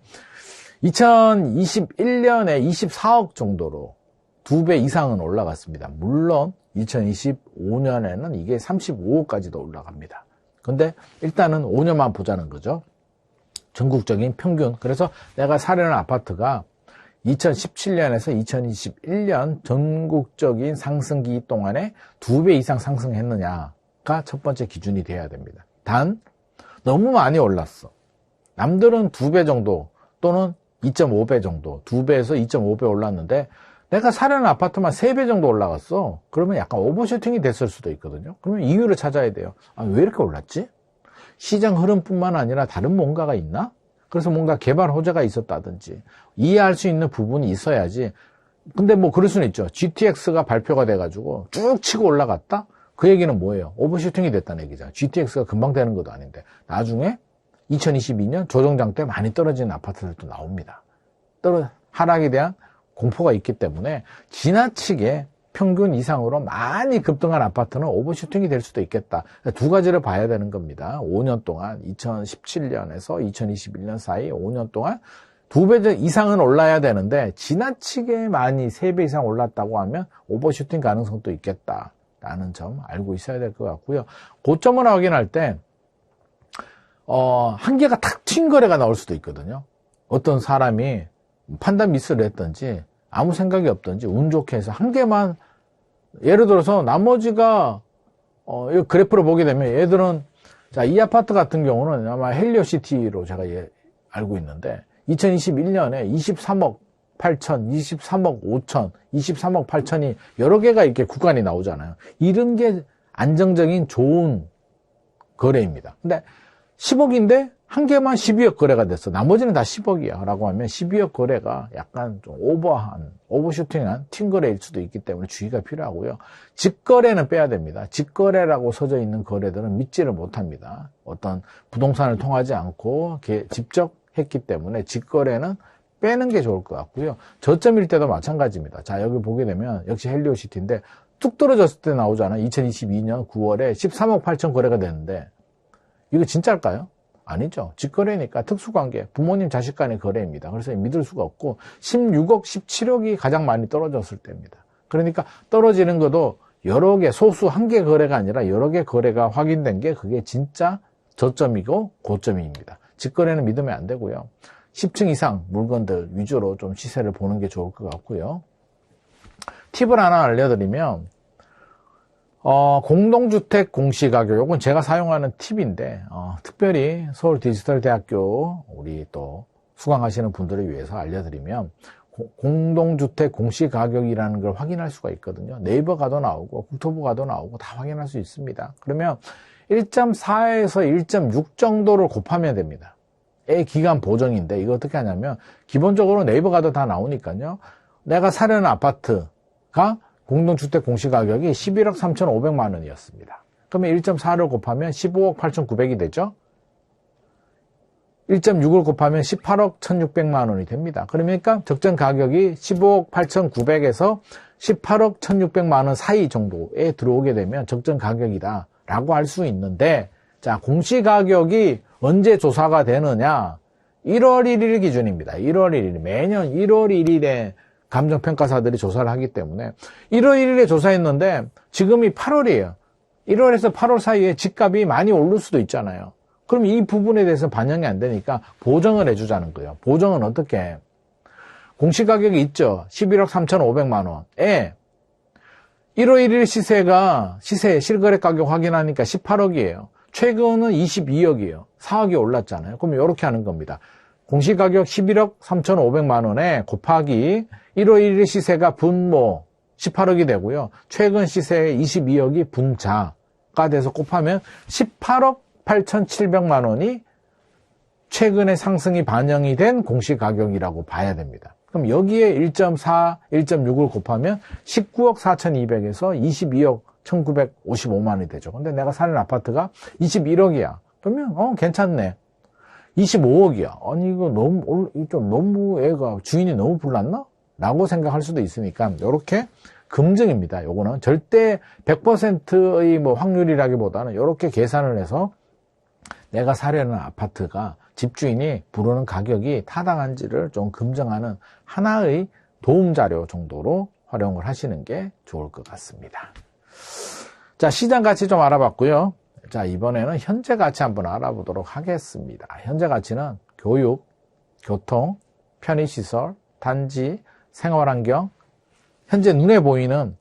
2021년에 24억 정도로 2배 이상은 올라갔습니다. 물론 2025년에는 이게 35억까지도 올라갑니다. 근데 일단은 5년만 보자는 거죠. 전국적인 평균. 그래서 내가 사려는 아파트가 2017년에서 2021년 전국적인 상승기 동안에 2배 이상 상승했느냐가 첫 번째 기준이 돼야 됩니다. 단 너무 많이 올랐어. 남들은 2배 정도 또는 2.5배 정도, 2배에서 2.5배 올랐는데 내가 사려는 아파트만 3배 정도 올라갔어. 그러면 약간 오버슈팅이 됐을 수도 있거든요. 그러면 이유를 찾아야 돼요. 왜 이렇게 올랐지? 시장 흐름뿐만 아니라 다른 뭔가가 있나? 그래서 뭔가 개발 호재가 있었다든지 이해할 수 있는 부분이 있어야지 근데 뭐 그럴 수는 있죠. GTX가 발표가 돼가지고 쭉 치고 올라갔다? 그 얘기는 뭐예요? 오버슈팅이 됐다는 얘기잖아요. GTX가 금방 되는 것도 아닌데 나중에 2022년 조정장 때 많이 떨어지는 아파트들도 나옵니다. 하락에 대한 공포가 있기 때문에 지나치게 평균 이상으로 많이 급등한 아파트는 오버슈팅이 될 수도 있겠다. 두 가지를 봐야 되는 겁니다. 5년 동안 2017년에서 2021년 사이 5년 동안 2배 이상은 올라야 되는데 지나치게 많이 3배 이상 올랐다고 하면 오버슈팅 가능성도 있겠다라는 점 알고 있어야 될 것 같고요. 고점을 확인할 때 한계가 탁 튄 거래가 나올 수도 있거든요. 어떤 사람이 판단 미스를 했든지 아무 생각이 없든지 운 좋게 해서 한 개만 예를 들어서 나머지가 이 그래프를 보게 되면 얘들은 자, 이 아파트 같은 경우는 아마 헬리오시티로 제가 알고 있는데 2021년에 23억 8천, 23억 5천, 23억 8천이 여러 개가 이렇게 구간이 나오잖아요. 이런 게 안정적인 좋은 거래입니다. 근데 10억인데 한 개만 12억 거래가 됐어. 나머지는 다 10억이야. 라고 하면 12억 거래가 약간 좀 오버슈팅한 튄 거래일 수도 있기 때문에 주의가 필요하고요. 직거래는 빼야 됩니다. 직거래라고 써져 있는 거래들은 믿지를 못합니다. 어떤 부동산을 통하지 않고 직접 했기 때문에 직거래는 빼는 게 좋을 것 같고요. 저점일 때도 마찬가지입니다. 자, 여기 보게 되면 역시 헬리오시티인데 뚝 떨어졌을 때 나오잖아요. 2022년 9월에 13억 8천 거래가 됐는데 이거 진짜일까요? 아니죠. 직거래니까 특수관계, 부모님 자식 간의 거래입니다. 그래서 믿을 수가 없고 16억, 17억이 가장 많이 떨어졌을 때입니다. 그러니까 떨어지는 것도 여러 개, 소수 한 개 거래가 아니라 여러 개 거래가 확인된 게 그게 진짜 저점이고 고점입니다. 직거래는 믿으면 안 되고요. 10층 이상 물건들 위주로 좀 시세를 보는 게 좋을 것 같고요. 팁을 하나 알려드리면 공동주택 공시가격, 이건 제가 사용하는 팁인데 특별히 서울디지털대학교 우리 또 수강하시는 분들을 위해서 알려드리면 공동주택 공시가격이라는 걸 확인할 수가 있거든요. 네이버 가도 나오고 국토부 가도 나오고 다 확인할 수 있습니다. 그러면 1.4에서 1.6 정도를 곱하면 됩니다. 기간 보정인데 이거 어떻게 하냐면 기본적으로 네이버 가도 다 나오니까요. 내가 사려는 아파트가 공동주택 공시가격이 11억 3,500만 원이었습니다. 그러면 1.4를 곱하면 15억 8,900이 되죠. 1.6을 곱하면 18억 1,600만 원이 됩니다. 그러니까 적정 가격이 15억 8,900에서 18억 1,600만 원 사이 정도에 들어오게 되면 적정 가격이다 라고 할 수 있는데, 자, 공시가격이 언제 조사가 되느냐? 1월 1일 기준입니다. 1월 1일. 매년 1월 1일에 감정평가사들이 조사를 하기 때문에 1월 1일에 조사했는데 지금이 8월이에요. 1월에서 8월 사이에 집값이 많이 오를 수도 있잖아요. 그럼 이 부분에 대해서 반영이 안 되니까 보정을 해주자는 거예요. 보정은 어떻게? 공시가격이 있죠. 11억 3,500만 원에 1월 1일 시세 실거래 가격 확인하니까 18억이에요. 최근은 22억이에요. 4억이 올랐잖아요. 그럼 이렇게 하는 겁니다. 공시가격 11억 3,500만 원에 곱하기 1월 1일 시세가 분모 18억이 되고요. 최근 시세의 22억이 분자가 돼서 곱하면 18억 8,700만 원이 최근의 상승이 반영이 된 공시가격이라고 봐야 됩니다. 그럼 여기에 1.4, 1.6을 곱하면 19억 4,200에서 22억 1,955만 원이 되죠. 근데 내가 사는 아파트가 21억이야. 그러면 괜찮네. 25억이야. 아니 이거 너무 애가 주인이 너무 불났나? 라고 생각할 수도 있으니까 이렇게 금증입니다. 요거는 절대 100%의 뭐 확률이라기보다는 이렇게 계산을 해서 내가 사려는 아파트가 집주인이 부르는 가격이 타당한지를 좀 검증하는 하나의 도움자료 정도로 활용을 하시는 게 좋을 것 같습니다. 자, 시장 가치 좀 알아봤고요. 자, 이번에는 현재 가치 한번 알아보도록 하겠습니다. 현재 가치는 교육, 교통, 편의시설, 단지, 생활환경, 현재 눈에 보이는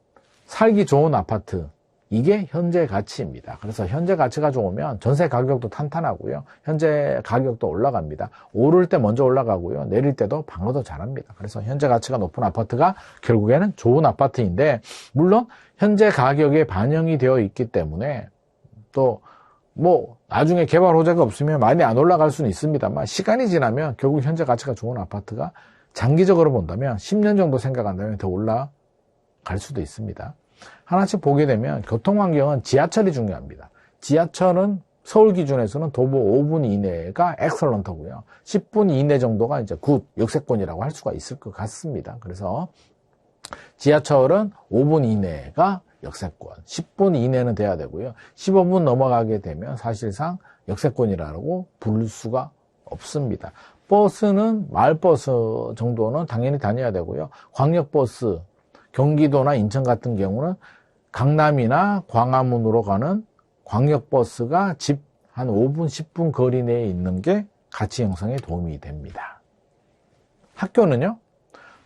살기 좋은 아파트, 이게 현재 가치입니다. 그래서 현재 가치가 좋으면 전세 가격도 탄탄하고요. 현재 가격도 올라갑니다. 오를 때 먼저 올라가고요. 내릴 때도 방어도 잘합니다. 그래서 현재 가치가 높은 아파트가 결국에는 좋은 아파트인데, 물론 현재 가격에 반영이 되어 있기 때문에 또 뭐 나중에 개발 호재가 없으면 많이 안 올라갈 수는 있습니다만 시간이 지나면 결국 현재 가치가 좋은 아파트가 장기적으로 본다면 10년 정도 생각한다면 더 올라갈 수도 있습니다. 하나씩 보게 되면 교통환경은 지하철이 중요합니다. 지하철은 서울 기준에서는 도보 5분 이내가 엑설런트고요. 10분 이내 정도가 이제 굿, 역세권이라고 할 수가 있을 것 같습니다. 그래서 지하철은 5분 이내가 역세권, 10분 이내는 돼야 되고요. 15분 넘어가게 되면 사실상 역세권이라고 부를 수가 없습니다. 버스는 마을버스 정도는 당연히 다녀야 되고요. 광역버스, 경기도나 인천 같은 경우는 강남이나 광화문으로 가는 광역버스가 집 한 5분, 10분 거리 내에 있는 게 가치 형성에 도움이 됩니다. 학교는요,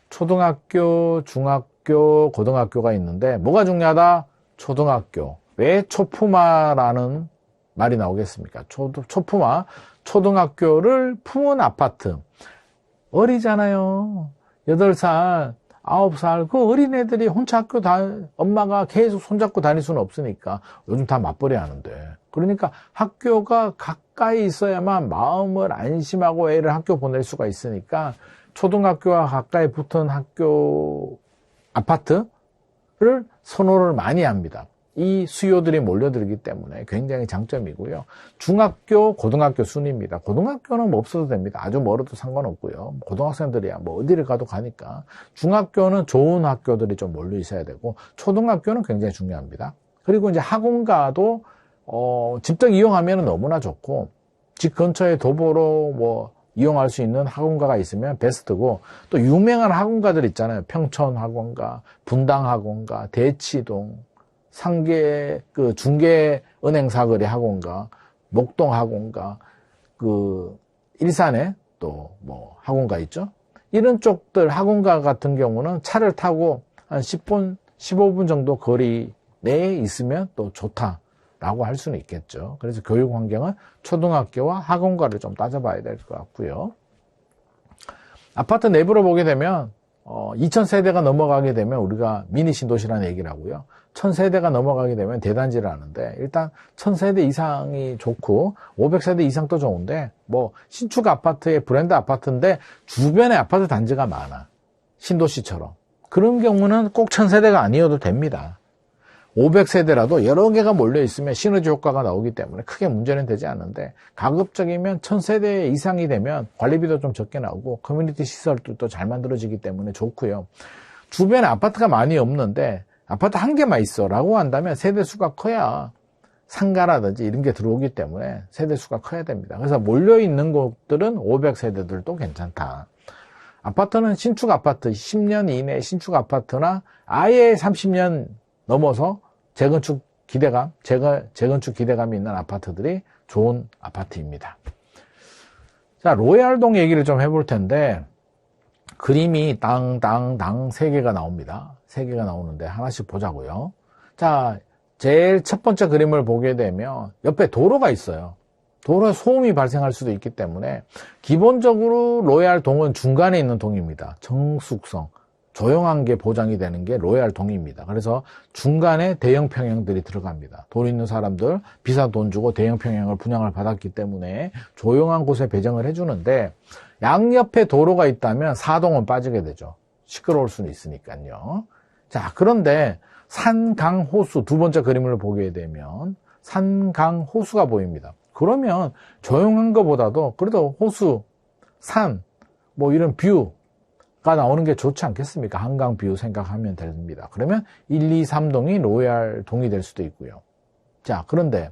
초등학교, 중학교, 고등학교가 있는데 뭐가 중요하다? 초등학교. 왜 초품화라는 말이 나오겠습니까? 초품화, 초등학교를 품은 아파트. 어리잖아요. 8살, 9살, 그 어린애들이 혼자 학교 엄마가 계속 손잡고 다닐 수는 없으니까 요즘 다 맞벌이 하는데. 그러니까 학교가 가까이 있어야만 마음을 안심하고 애를 학교 보낼 수가 있으니까 초등학교와 가까이 붙은 학교 아파트를 선호를 많이 합니다. 이 수요들이 몰려들기 때문에 굉장히 장점이고요. 중학교, 고등학교 순입니다. 고등학교는 뭐 없어도 됩니다. 아주 멀어도 상관없고요. 고등학생들이야 뭐 어디를 가도 가니까. 중학교는 좋은 학교들이 좀 몰려 있어야 되고, 초등학교는 굉장히 중요합니다. 그리고 이제 학원가도 직접 이용하면 너무나 좋고, 집 근처에 도보로 뭐 이용할 수 있는 학원가가 있으면 베스트고, 또 유명한 학원가들 있잖아요. 평촌 학원가, 분당 학원가, 대치동, 상계, 중계은행 사거리 학원가, 목동 학원가, 일산에 또 뭐 학원가 있죠. 이런 쪽들 학원가 같은 경우는 차를 타고 한 10분, 15분 정도 거리 내에 있으면 또 좋다라고 할 수는 있겠죠. 그래서 교육 환경은 초등학교와 학원가를 좀 따져봐야 될 것 같고요. 아파트 내부를 보게 되면 2000세대가 넘어가게 되면 우리가 미니 신도시라는 얘기를 하고요. 1000세대가 넘어가게 되면 대단지를 하는데, 일단 1000세대 이상이 좋고 500세대 이상도 좋은데, 뭐 신축 아파트의 브랜드 아파트인데 주변에 아파트 단지가 많아. 신도시처럼. 그런 경우는 꼭 1000세대가 아니어도 됩니다. 500세대라도 여러 개가 몰려 있으면 시너지 효과가 나오기 때문에 크게 문제는 되지 않는데, 가급적이면 1000세대 이상이 되면 관리비도 좀 적게 나오고 커뮤니티 시설도 잘 만들어지기 때문에 좋고요. 주변에 아파트가 많이 없는데 아파트 한 개만 있어 라고 한다면 세대수가 커야 상가라든지 이런 게 들어오기 때문에 세대수가 커야 됩니다. 그래서 몰려있는 곳들은 500세대들도 괜찮다. 아파트는 신축 아파트, 10년 이내 신축 아파트나 아예 30년 넘어서 재건축 기대감이 있는 아파트들이 좋은 아파트입니다. 자, 로얄동 얘기를 좀 해볼 텐데, 그림이 땅 3개가 나옵니다. 3개가 나오는데 하나씩 보자고요. 자, 제일 첫 번째 그림을 보게 되면 옆에 도로가 있어요. 도로에 소음이 발생할 수도 있기 때문에 기본적으로 로얄동은 중간에 있는 동입니다. 정숙성, 조용한 게 보장이 되는 게 로얄동입니다. 그래서 중간에 대형 평형들이 들어갑니다. 돈 있는 사람들 비싼 돈 주고 대형 평형을 분양을 받았기 때문에 조용한 곳에 배정을 해주는데, 양옆에 도로가 있다면 사동은 빠지게 되죠. 시끄러울 수는 있으니까요. 자, 그런데 산, 강, 호수, 두 번째 그림을 보게 되면 산, 강, 호수가 보입니다. 그러면 조용한 것보다도 그래도 호수, 산, 뭐 이런 뷰가 나오는 게 좋지 않겠습니까? 한강 뷰 생각하면 됩니다. 그러면 1, 2, 3동이 로얄동이 될 수도 있고요. 자, 그런데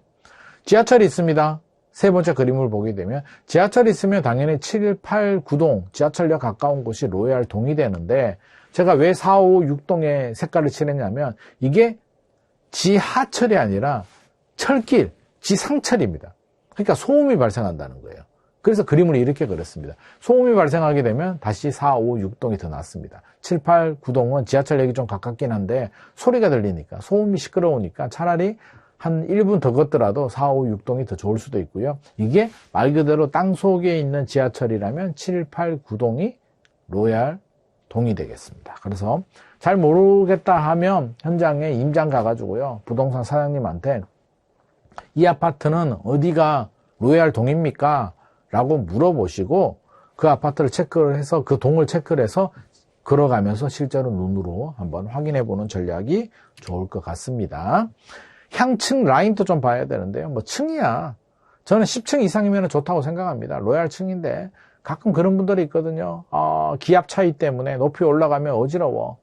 지하철이 있습니다. 세 번째 그림을 보게 되면 지하철이 있으면 당연히 7, 8, 9동 지하철역 가까운 곳이 로얄동이 되는데, 제가 왜 4, 5, 6동에 색깔을 칠했냐면 이게 지하철이 아니라 철길, 지상철입니다. 그러니까 소음이 발생한다는 거예요. 그래서 그림을 이렇게 그렸습니다. 소음이 발생하게 되면 다시 4, 5, 6동이 더 낫습니다. 7, 8, 9동은 지하철역이 좀 가깝긴 한데 소리가 들리니까, 소음이 시끄러우니까 차라리 한 1분 더 걷더라도 4, 5, 6동이 더 좋을 수도 있고요. 이게 말 그대로 땅 속에 있는 지하철이라면 7, 8, 9동이 로얄동이 되겠습니다. 그래서 잘 모르겠다 하면 현장에 임장 가가지고요, 부동산 사장님한테 이 아파트는 어디가 로얄동입니까? 라고 물어보시고, 그 아파트를 체크를 해서 그 동을 체크를 해서 걸어가면서 실제로 눈으로 한번 확인해 보는 전략이 좋을 것 같습니다. 향층 라인도 좀 봐야 되는데요. 뭐 층이야. 저는 10층 이상이면 좋다고 생각합니다. 로얄층인데 가끔 그런 분들이 있거든요. 기압 차이 때문에 높이 올라가면 어지러워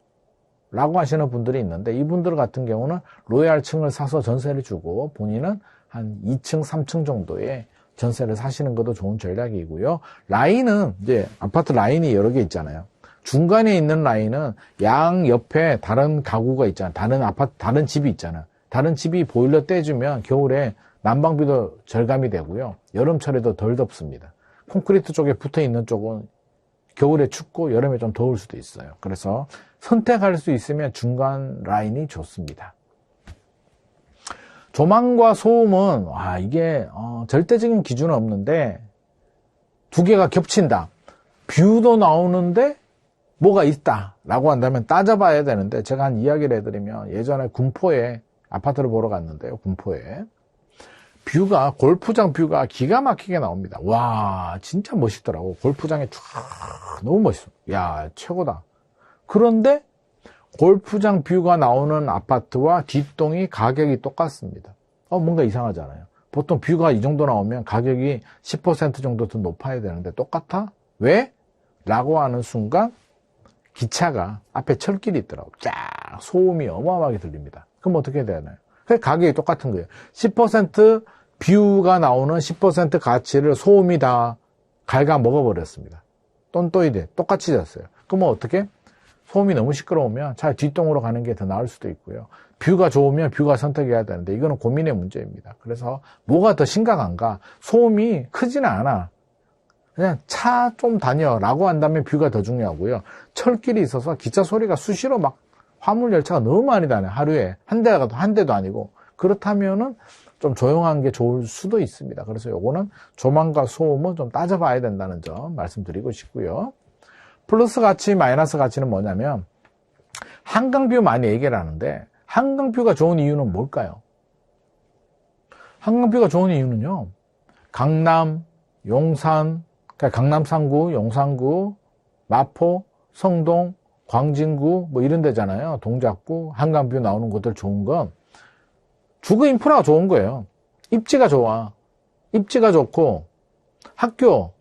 라고 하시는 분들이 있는데, 이분들 같은 경우는 로얄층을 사서 전세를 주고 본인은 한 2층, 3층 정도의 전세를 사시는 것도 좋은 전략이고요. 라인은 이제 아파트 라인이 여러 개 있잖아요. 중간에 있는 라인은 양 옆에 다른 가구가 있잖아요. 다른 아파트, 다른 집이 있잖아요. 다른 집이 보일러 떼주면 겨울에 난방비도 절감이 되고요. 여름철에도 덜 덥습니다. 콘크리트 쪽에 붙어 있는 쪽은 겨울에 춥고 여름에 좀 더울 수도 있어요. 그래서 선택할 수 있으면 중간 라인이 좋습니다. 조망과 소음은 이게 절대적인 기준은 없는데 두 개가 겹친다. 뷰도 나오는데 뭐가 있다 라고 한다면 따져봐야 되는데, 제가 한 이야기를 해드리면 예전에 군포에 아파트를 보러 갔는데요. 군포에 뷰가, 골프장 뷰가 기가 막히게 나옵니다. 와, 진짜 멋있더라고. 골프장에 쫙 너무 멋있어. 야, 최고다. 그런데 골프장 뷰가 나오는 아파트와 뒷동이 가격이 똑같습니다. 뭔가 이상하잖아요. 보통 뷰가 이 정도 나오면 가격이 10% 정도 더 높아야 되는데 똑같아? 왜? 라고 하는 순간 기차가 앞에 철길이 있더라고. 쫙 소음이 어마어마하게 들립니다. 그럼 어떻게 해야 되나요? 가격이 똑같은 거예요. 10% 뷰가 나오는 10% 가치를 소음이 다 갉아 먹어버렸습니다. 똔또이돼. 똑같이 졌어요. 그러면 어떻게? 소음이 너무 시끄러우면 차라리 뒷동으로 가는 게 더 나을 수도 있고요. 뷰가 좋으면 뷰가 선택해야 되는데 이거는 고민의 문제입니다. 그래서 뭐가 더 심각한가? 소음이 크지는 않아. 그냥 차 좀 다녀라고 한다면 뷰가 더 중요하고요. 철길이 있어서 기차 소리가 수시로 막 화물 열차가 너무 많이 다녀요. 하루에 한 대도 아니고. 그렇다면은 좀 조용한 게 좋을 수도 있습니다. 그래서 요거는 조망과 소음은 좀 따져봐야 된다는 점 말씀드리고 싶고요. 플러스 가치, 마이너스 가치는 뭐냐면 한강뷰 많이 얘기를 하는데 한강뷰가 좋은 이유는 뭘까요? 한강뷰가 좋은 이유는요. 강남, 용산, 그러니까 강남 3구, 용산구, 마포, 성동, 광진구 뭐 이런 데잖아요. 동작구, 한강뷰 나오는 곳들 좋은 건 주거 인프라가 좋은 거예요. 입지가 좋아. 입지가 좋고 학교,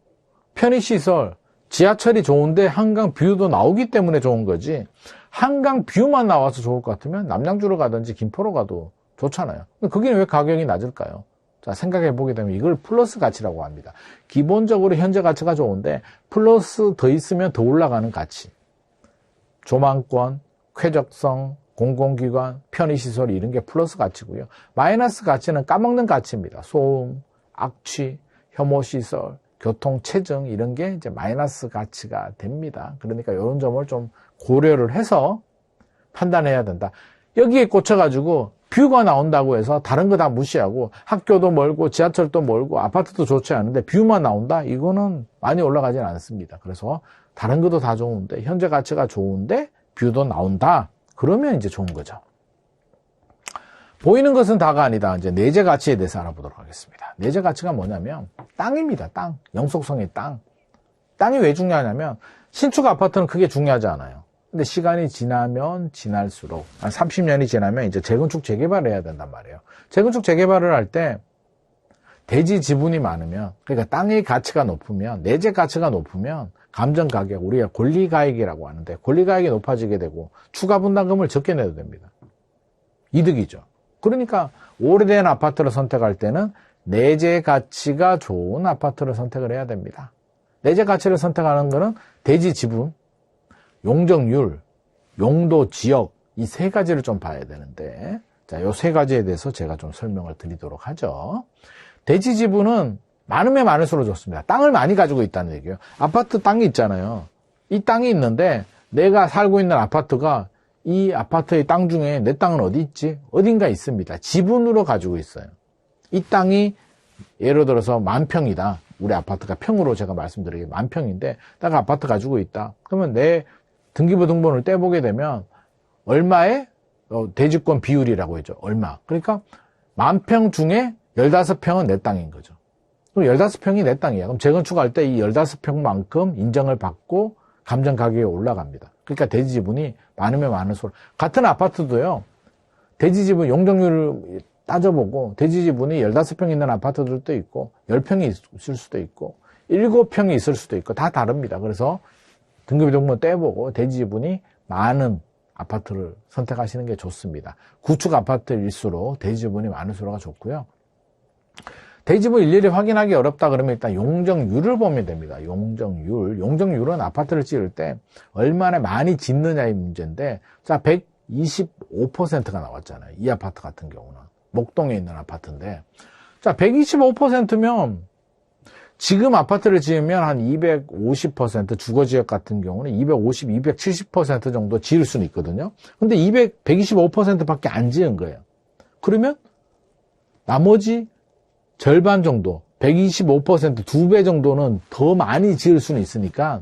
편의시설, 지하철이 좋은데 한강 뷰도 나오기 때문에 좋은 거지, 한강 뷰만 나와서 좋을 것 같으면 남양주로 가든지 김포로 가도 좋잖아요. 거기는 왜 가격이 낮을까요? 자, 생각해 보게 되면 이걸 플러스 가치라고 합니다. 기본적으로 현재 가치가 좋은데 플러스 더 있으면 더 올라가는 가치. 조망권, 쾌적성, 공공기관, 편의시설 이런 게 플러스 가치고요. 마이너스 가치는 까먹는 가치입니다. 소음, 악취, 혐오시설, 교통체증 이런 게 이제 마이너스 가치가 됩니다. 그러니까 이런 점을 좀 고려를 해서 판단해야 된다. 여기에 꽂혀가지고 뷰가 나온다고 해서 다른 거 다 무시하고 학교도 멀고 지하철도 멀고 아파트도 좋지 않은데 뷰만 나온다? 이거는 많이 올라가진 않습니다. 그래서 다른 것도 다 좋은데 현재 가치가 좋은데 뷰도 나온다? 그러면 이제 좋은 거죠. 보이는 것은 다가 아니다. 이제 내재 가치에 대해서 알아보도록 하겠습니다. 내재 가치가 뭐냐면 땅입니다. 땅. 영속성의 땅. 땅이 왜 중요하냐면 신축 아파트는 크게 중요하지 않아요. 근데 시간이 지나면 지날수록 한 30년이 지나면 이제 재건축 재개발을 해야 된단 말이에요. 재건축 재개발을 할 때 대지 지분이 많으면, 그러니까 땅의 가치가 높으면, 내재 가치가 높으면 감정 가격, 우리가 권리가액이라고 하는데 권리가액이 높아지게 되고 추가 분담금을 적게 내도 됩니다. 이득이죠. 그러니까 오래된 아파트를 선택할 때는 내재 가치가 좋은 아파트를 선택을 해야 됩니다. 내재 가치를 선택하는 것은 대지 지분, 용적률, 용도, 지역 이 세 가지를 좀 봐야 되는데, 자, 요 세 가지에 대해서 제가 좀 설명을 드리도록 하죠. 대지 지분은 많으면 많을수록 좋습니다. 땅을 많이 가지고 있다는 얘기예요. 아파트 땅이 있잖아요. 이 땅이 있는데 내가 살고 있는 아파트가 이 아파트의 땅 중에 내 땅은 어디 있지? 어딘가 있습니다. 지분으로 가지고 있어요. 이 땅이 예를 들어서 10,000평이다. 우리 아파트가 평으로 제가 말씀드리게 10,000평인데 내가 아파트 가지고 있다. 그러면 내 등기부 등본을 떼보게 되면 얼마의 대지권 비율이라고 했죠. 얼마. 그러니까 10,000평 중에 15평은 내 땅인 거죠. 그럼 15평이 내 땅이야. 그럼 재건축할 때 이 15평만큼 인정을 받고 감정 가격이 올라갑니다. 그러니까 대지 지분이 많으면 많을수록. 같은 아파트도요, 대지 지분 용적률을 따져보고 대지 지분이 15평 있는 아파트들도 있고 10평이 있을 수도 있고 7평이 있을 수도 있고 다 다릅니다. 그래서 등급이 등본 떼보고 대지 지분이 많은 아파트를 선택하시는 게 좋습니다. 구축 아파트일수록 대지 지분이 많을수록 좋고요. 대지 지분 일일이 확인하기 어렵다 그러면 일단 용적률을 보면 됩니다. 용적률은 아파트를 지을 때 얼마나 많이 짓느냐의 문제인데, 자, 125%가 나왔잖아요. 이 아파트 같은 경우는 목동에 있는 아파트인데, 자, 125%면 지금 아파트를 지으면 한 250%, 주거지역 같은 경우는 250, 270% 정도 지을 수는 있거든요. 근데 125%밖에 안 지은 거예요. 그러면 나머지 절반 정도, 125%, 2배 정도는 더 많이 지을 수는 있으니까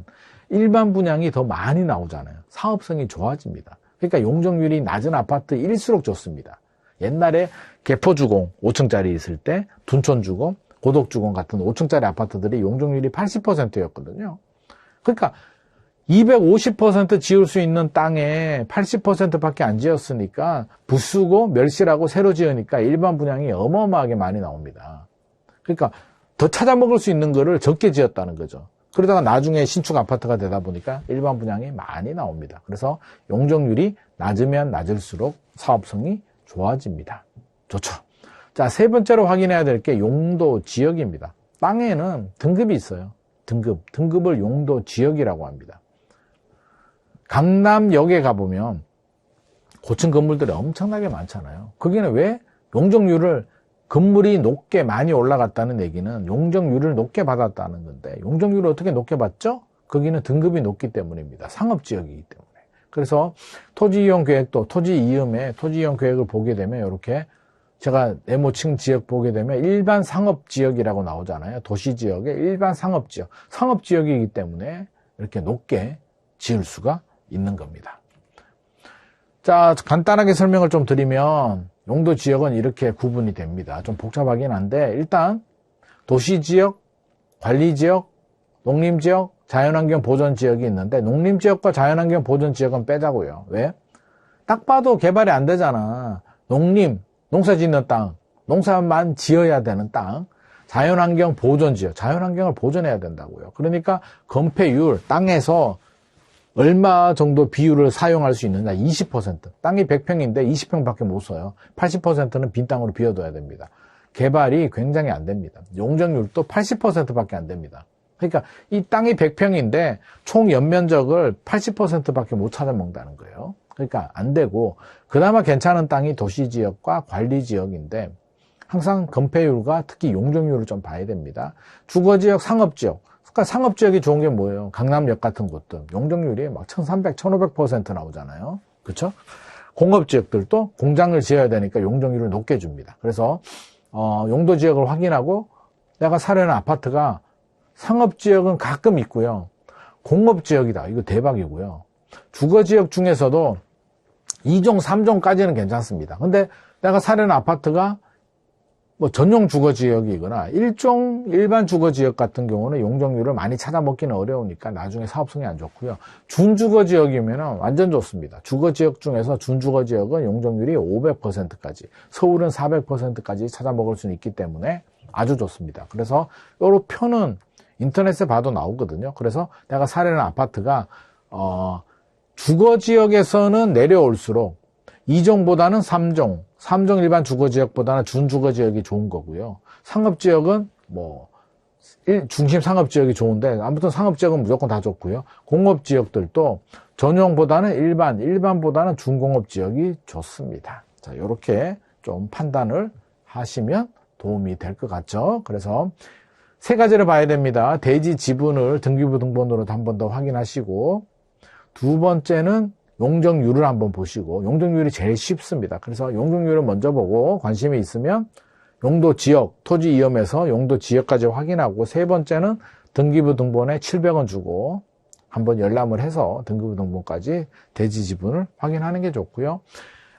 일반 분양이 더 많이 나오잖아요. 사업성이 좋아집니다. 그러니까 용적률이 낮은 아파트일수록 좋습니다. 옛날에 개포주공 5층짜리 있을 때 둔촌주공, 고덕주공 같은 5층짜리 아파트들이 용적률이 80%였거든요. 그러니까 250% 지을 수 있는 땅에 80%밖에 안 지었으니까 부수고 멸실하고 새로 지으니까 일반 분양이 어마어마하게 많이 나옵니다. 그러니까 더 찾아먹을 수 있는 거를 적게 지었다는 거죠. 그러다가 나중에 신축 아파트가 되다 보니까 일반 분양이 많이 나옵니다. 그래서 용적률이 낮으면 낮을수록 사업성이 좋아집니다. 좋죠. 자, 세 번째로 확인해야 될 게 용도 지역입니다. 땅에는 등급이 있어요. 등급을 용도 지역이라고 합니다. 강남역에 가보면 고층 건물들이 엄청나게 많잖아요. 거기는 왜 용적률을 건물이 높게 많이 올라갔다는 얘기는 용적률을 높게 받았다는 건데, 용적률을 어떻게 높게 받죠? 거기는 등급이 높기 때문입니다. 상업지역이기 때문에. 그래서 토지이용 계획도 토지이음에 토지이용 계획을 보게 되면 이렇게 제가 네모층 지역 보게 되면 일반 상업지역이라고 나오잖아요. 도시지역의 일반 상업지역. 상업지역이기 때문에 이렇게 높게 지을 수가 있는 겁니다. 자, 간단하게 설명을 좀 드리면 용도 지역은 이렇게 구분이 됩니다. 좀 복잡하긴 한데 일단 도시지역, 관리지역, 농림지역, 자연환경 보전지역이 있는데 농림지역과 자연환경 보전지역은 빼자고요. 왜? 딱 봐도 개발이 안 되잖아. 농사 짓는 땅, 농사만 지어야 되는 땅, 자연환경 보전지역, 자연환경을 보존해야 된다고요. 그러니까 건폐율, 땅에서 얼마 정도 비율을 사용할 수 있느냐, 20%. 땅이 100평인데 20평밖에 못 써요. 80%는 빈 땅으로 비워둬야 됩니다. 개발이 굉장히 안 됩니다. 용적률도 80%밖에 안 됩니다. 그러니까 이 땅이 100평인데 총 연면적을 80%밖에 못 찾아먹는다는 거예요. 그러니까 안 되고, 그나마 괜찮은 땅이 도시지역과 관리지역인데 항상 건폐율과 특히 용적률을 좀 봐야 됩니다. 주거지역, 상업지역. 그러니까 상업지역이 좋은 게 뭐예요? 강남역 같은 곳들 용적률이 막 1300, 1500% 나오잖아요. 그렇죠? 공업지역들도 공장을 지어야 되니까 용적률을 높게 줍니다. 그래서 용도지역을 확인하고 내가 사려는 아파트가 상업지역은 가끔 있고요. 공업지역이다. 이거 대박이고요. 주거지역 중에서도 2종, 3종까지는 괜찮습니다. 근데 내가 사려는 아파트가 뭐 전용 주거지역이거나 1종 일반 주거지역 같은 경우는 용적률을 많이 찾아먹기는 어려우니까 나중에 사업성이 안 좋고요. 준주거지역이면 완전 좋습니다. 주거지역 중에서 준주거지역은 용적률이 500%까지, 서울은 400%까지 찾아먹을 수 있기 때문에 아주 좋습니다. 그래서 요 표는 인터넷에 봐도 나오거든요. 그래서 내가 사려는 아파트가 주거지역에서는 내려올수록 2종보다는 3종 일반 주거지역보다는 준주거지역이 좋은 거고요. 상업지역은 중심 상업지역이 좋은데 아무튼 상업지역은 무조건 다 좋고요. 공업지역들도 전용보다는 일반보다는 준공업지역이 좋습니다. 자, 이렇게 좀 판단을 하시면 도움이 될 것 같죠. 그래서 세 가지를 봐야 됩니다. 대지 지분을 등기부 등본으로 한 번 더 확인하시고, 두 번째는 용적률을 한번 보시고, 용적률이 제일 쉽습니다. 그래서 용적률을 먼저 보고 관심이 있으면 용도 지역, 토지 이음에서 용도 지역까지 확인하고, 세 번째는 등기부 등본에 700원 주고 한번 열람을 해서 등기부 등본까지 대지 지분을 확인하는 게 좋고요.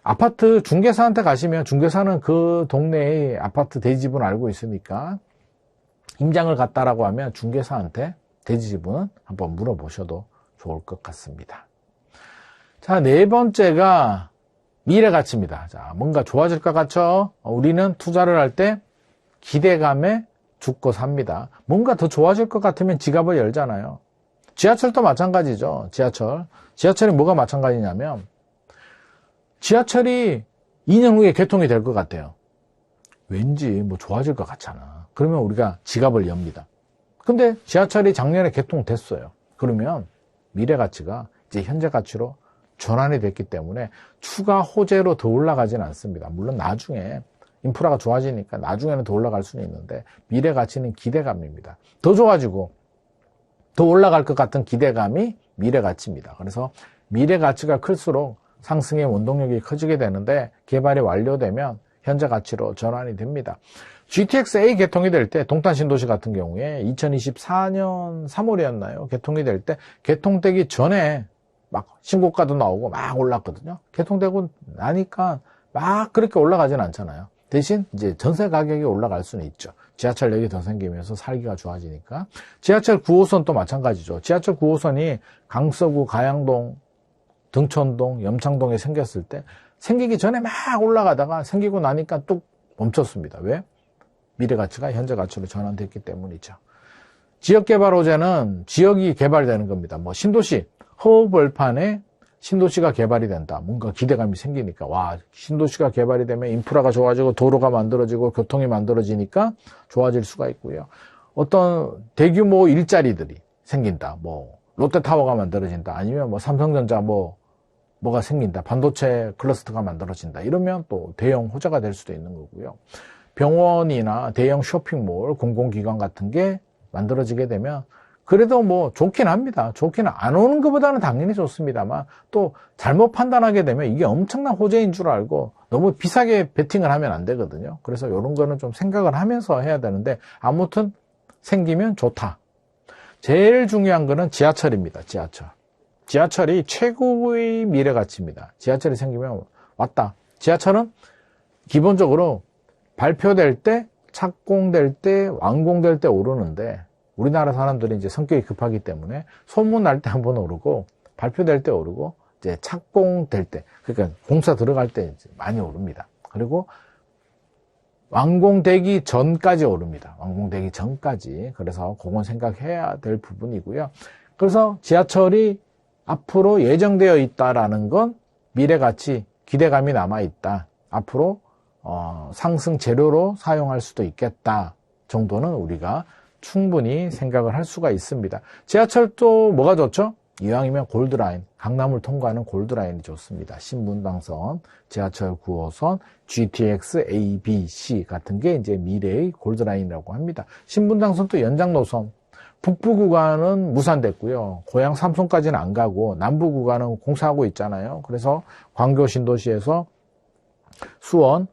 아파트 중개사한테 가시면 중개사는 그 동네의 아파트 대지 지분 알고 있으니까 임장을 갔다라고 하면 중개사한테 대지 지분은 한번 물어보셔도 좋을 것 같습니다. 자, 네 번째가 미래 가치입니다. 자, 뭔가 좋아질 것 같죠? 우리는 투자를 할 때 기대감에 죽고 삽니다. 뭔가 더 좋아질 것 같으면 지갑을 열잖아요. 지하철도 마찬가지죠. 지하철이 뭐가 마찬가지냐면 지하철이 2년 후에 개통이 될 것 같아요. 왠지 뭐 좋아질 것 같잖아. 그러면 우리가 지갑을 엽니다. 근데 지하철이 작년에 개통됐어요. 그러면 미래 가치가 이제 현재 가치로 전환이 됐기 때문에 추가 호재로 더 올라가지는 않습니다. 물론 나중에 인프라가 좋아지니까 나중에는 더 올라갈 수는 있는데 미래 가치는 기대감입니다. 더 좋아지고 더 올라갈 것 같은 기대감이 미래 가치입니다. 그래서 미래 가치가 클수록 상승의 원동력이 커지게 되는데 개발이 완료되면 현재 가치로 전환이 됩니다. GTX-A 개통이 될 때 동탄신도시 같은 경우에 2024년 3월이었나요? 개통이 될 때 개통되기 전에 막 신고가도 나오고 막 올랐거든요. 개통되고 나니까 막 그렇게 올라가진 않잖아요. 대신 이제 전세 가격이 올라갈 수는 있죠. 지하철역이 더 생기면서 살기가 좋아지니까. 지하철 9호선도 마찬가지죠. 지하철 9호선이 강서구, 가양동, 등촌동, 염창동에 생겼을 때 생기기 전에 막 올라가다가 생기고 나니까 뚝 멈췄습니다. 왜? 미래 가치가 현재 가치로 전환됐기 때문이죠. 지역개발 호재는 지역이 개발되는 겁니다. 뭐 신도시, 허허벌판에 신도시가 개발이 된다. 뭔가 기대감이 생기니까 와, 신도시가 개발이 되면 인프라가 좋아지고 도로가 만들어지고 교통이 만들어지니까 좋아질 수가 있고요. 어떤 대규모 일자리들이 생긴다. 뭐 롯데타워가 만들어진다. 아니면 뭐 삼성전자 뭐가 생긴다. 반도체 클러스터가 만들어진다. 이러면 또 대형 호재가 될 수도 있는 거고요. 병원이나 대형 쇼핑몰, 공공기관 같은 게 만들어지게 되면 그래도 뭐 좋긴 합니다. 좋기는 안 오는 것보다는 당연히 좋습니다만 또 잘못 판단하게 되면 이게 엄청난 호재인 줄 알고 너무 비싸게 베팅을 하면 안 되거든요. 그래서 이런 거는 좀 생각을 하면서 해야 되는데 아무튼 생기면 좋다. 제일 중요한 거는 지하철입니다. 지하철이 최고의 미래 가치입니다. 지하철이 생기면 왔다. 지하철은 기본적으로 발표될 때, 착공될 때, 완공될 때 오르는데 우리나라 사람들이 이제 성격이 급하기 때문에 소문 날 때 한번 오르고 발표될 때 오르고 이제 착공될 때, 그러니까 공사 들어갈 때 이제 많이 오릅니다. 그리고 완공되기 전까지 오릅니다. 완공되기 전까지. 그래서 그건 생각해야 될 부분이고요. 그래서 지하철이 앞으로 예정되어 있다라는 건 미래 가치, 기대감이 남아 있다. 앞으로 상승 재료로 사용할 수도 있겠다 정도는 우리가 충분히 생각을 할 수가 있습니다. 지하철도 뭐가 좋죠? 이왕이면 골드라인, 강남을 통과하는 골드라인이 좋습니다. 신분당선, 지하철 9호선, GTX A, B, C 같은 게 이제 미래의 골드라인이라고 합니다. 신분당선도 연장 노선, 북부 구간은 무산됐고요. 고양 삼성까지는 안 가고 남부 구간은 공사하고 있잖아요. 그래서 광교 신도시에서 수원,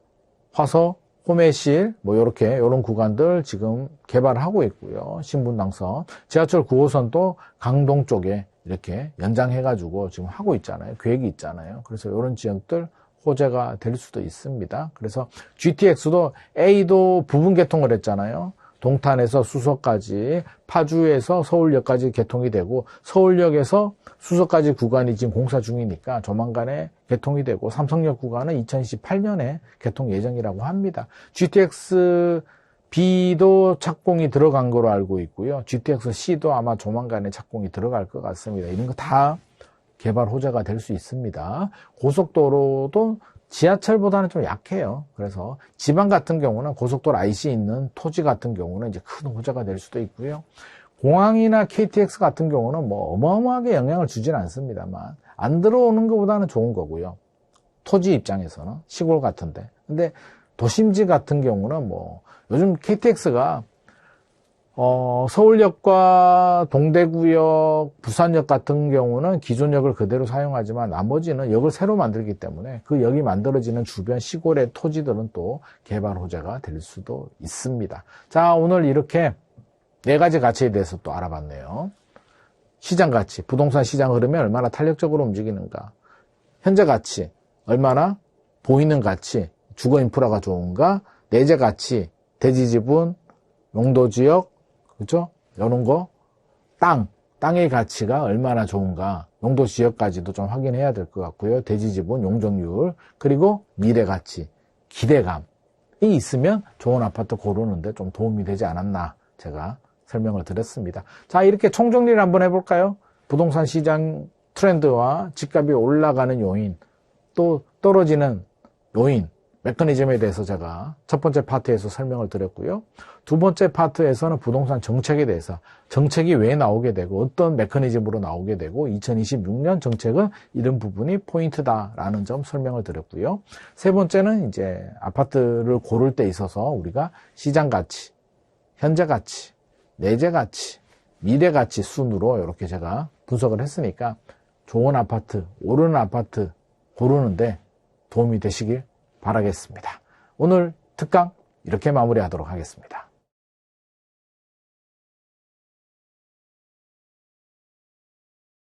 화서, 호매실 이런 구간들 지금 개발하고 있고요. 신분당선, 지하철 9호선도 강동 쪽에 이렇게 연장해가지고 지금 하고 있잖아요. 계획이 있잖아요. 그래서 이런 지역들 호재가 될 수도 있습니다. 그래서 GTX도 A도 부분 개통을 했잖아요. 동탄에서 수서까지, 파주에서 서울역까지 개통이 되고 서울역에서 수서까지 구간이 지금 공사 중이니까 조만간에 개통이 되고 삼성역 구간은 2028년에 개통 예정이라고 합니다. GTX B도 착공이 들어간 거로 알고 있고요. GTX C도 아마 조만간에 착공이 들어갈 것 같습니다. 이런 거 다 개발 호재가 될 수 있습니다. 고속도로도 지하철보다는 좀 약해요. 그래서 지방 같은 경우는 고속도로 IC 있는 토지 같은 경우는 이제 큰 호재가 될 수도 있고요. 공항이나 KTX 같은 경우는 뭐 어마어마하게 영향을 주지는 않습니다만 안 들어오는 것보다는 좋은 거고요. 토지 입장에서는 시골 같은데. 근데 도심지 같은 경우는 뭐 요즘 KTX가 서울역과 동대구역, 부산역 같은 경우는 기존 역을 그대로 사용하지만 나머지는 역을 새로 만들기 때문에 그 역이 만들어지는 주변 시골의 토지들은 또 개발 호재가 될 수도 있습니다. 자, 오늘 이렇게 4가지 가치에 대해서 또 알아봤네요. 시장 가치, 부동산 시장 흐름이 얼마나 탄력적으로 움직이는가, 현재 가치, 얼마나 보이는 가치, 주거 인프라가 좋은가, 내재 가치, 대지 지분, 용도 지역, 그렇죠? 이런 거 땅의 가치가 얼마나 좋은가, 용도 지역까지도 좀 확인해야 될 것 같고요. 대지 지분, 용적률, 그리고 미래 가치, 기대감이 있으면 좋은 아파트 고르는데 좀 도움이 되지 않았나 제가 설명을 드렸습니다. 자, 이렇게 총정리를 한번 해볼까요? 부동산 시장 트렌드와 집값이 올라가는 요인, 또 떨어지는 요인, 메커니즘에 대해서 제가 첫 번째 파트에서 설명을 드렸고요. 두 번째 파트에서는 부동산 정책에 대해서, 정책이 왜 나오게 되고 어떤 메커니즘으로 나오게 되고 2026년 정책은 이런 부분이 포인트다라는 점 설명을 드렸고요. 세 번째는 이제 아파트를 고를 때 있어서 우리가 시장 가치, 현재 가치, 내재 가치, 미래 가치 순으로 이렇게 제가 분석을 했으니까 좋은 아파트, 오르는 아파트 고르는데 도움이 되시길 바라겠습니다. 오늘 특강 이렇게 마무리하도록 하겠습니다.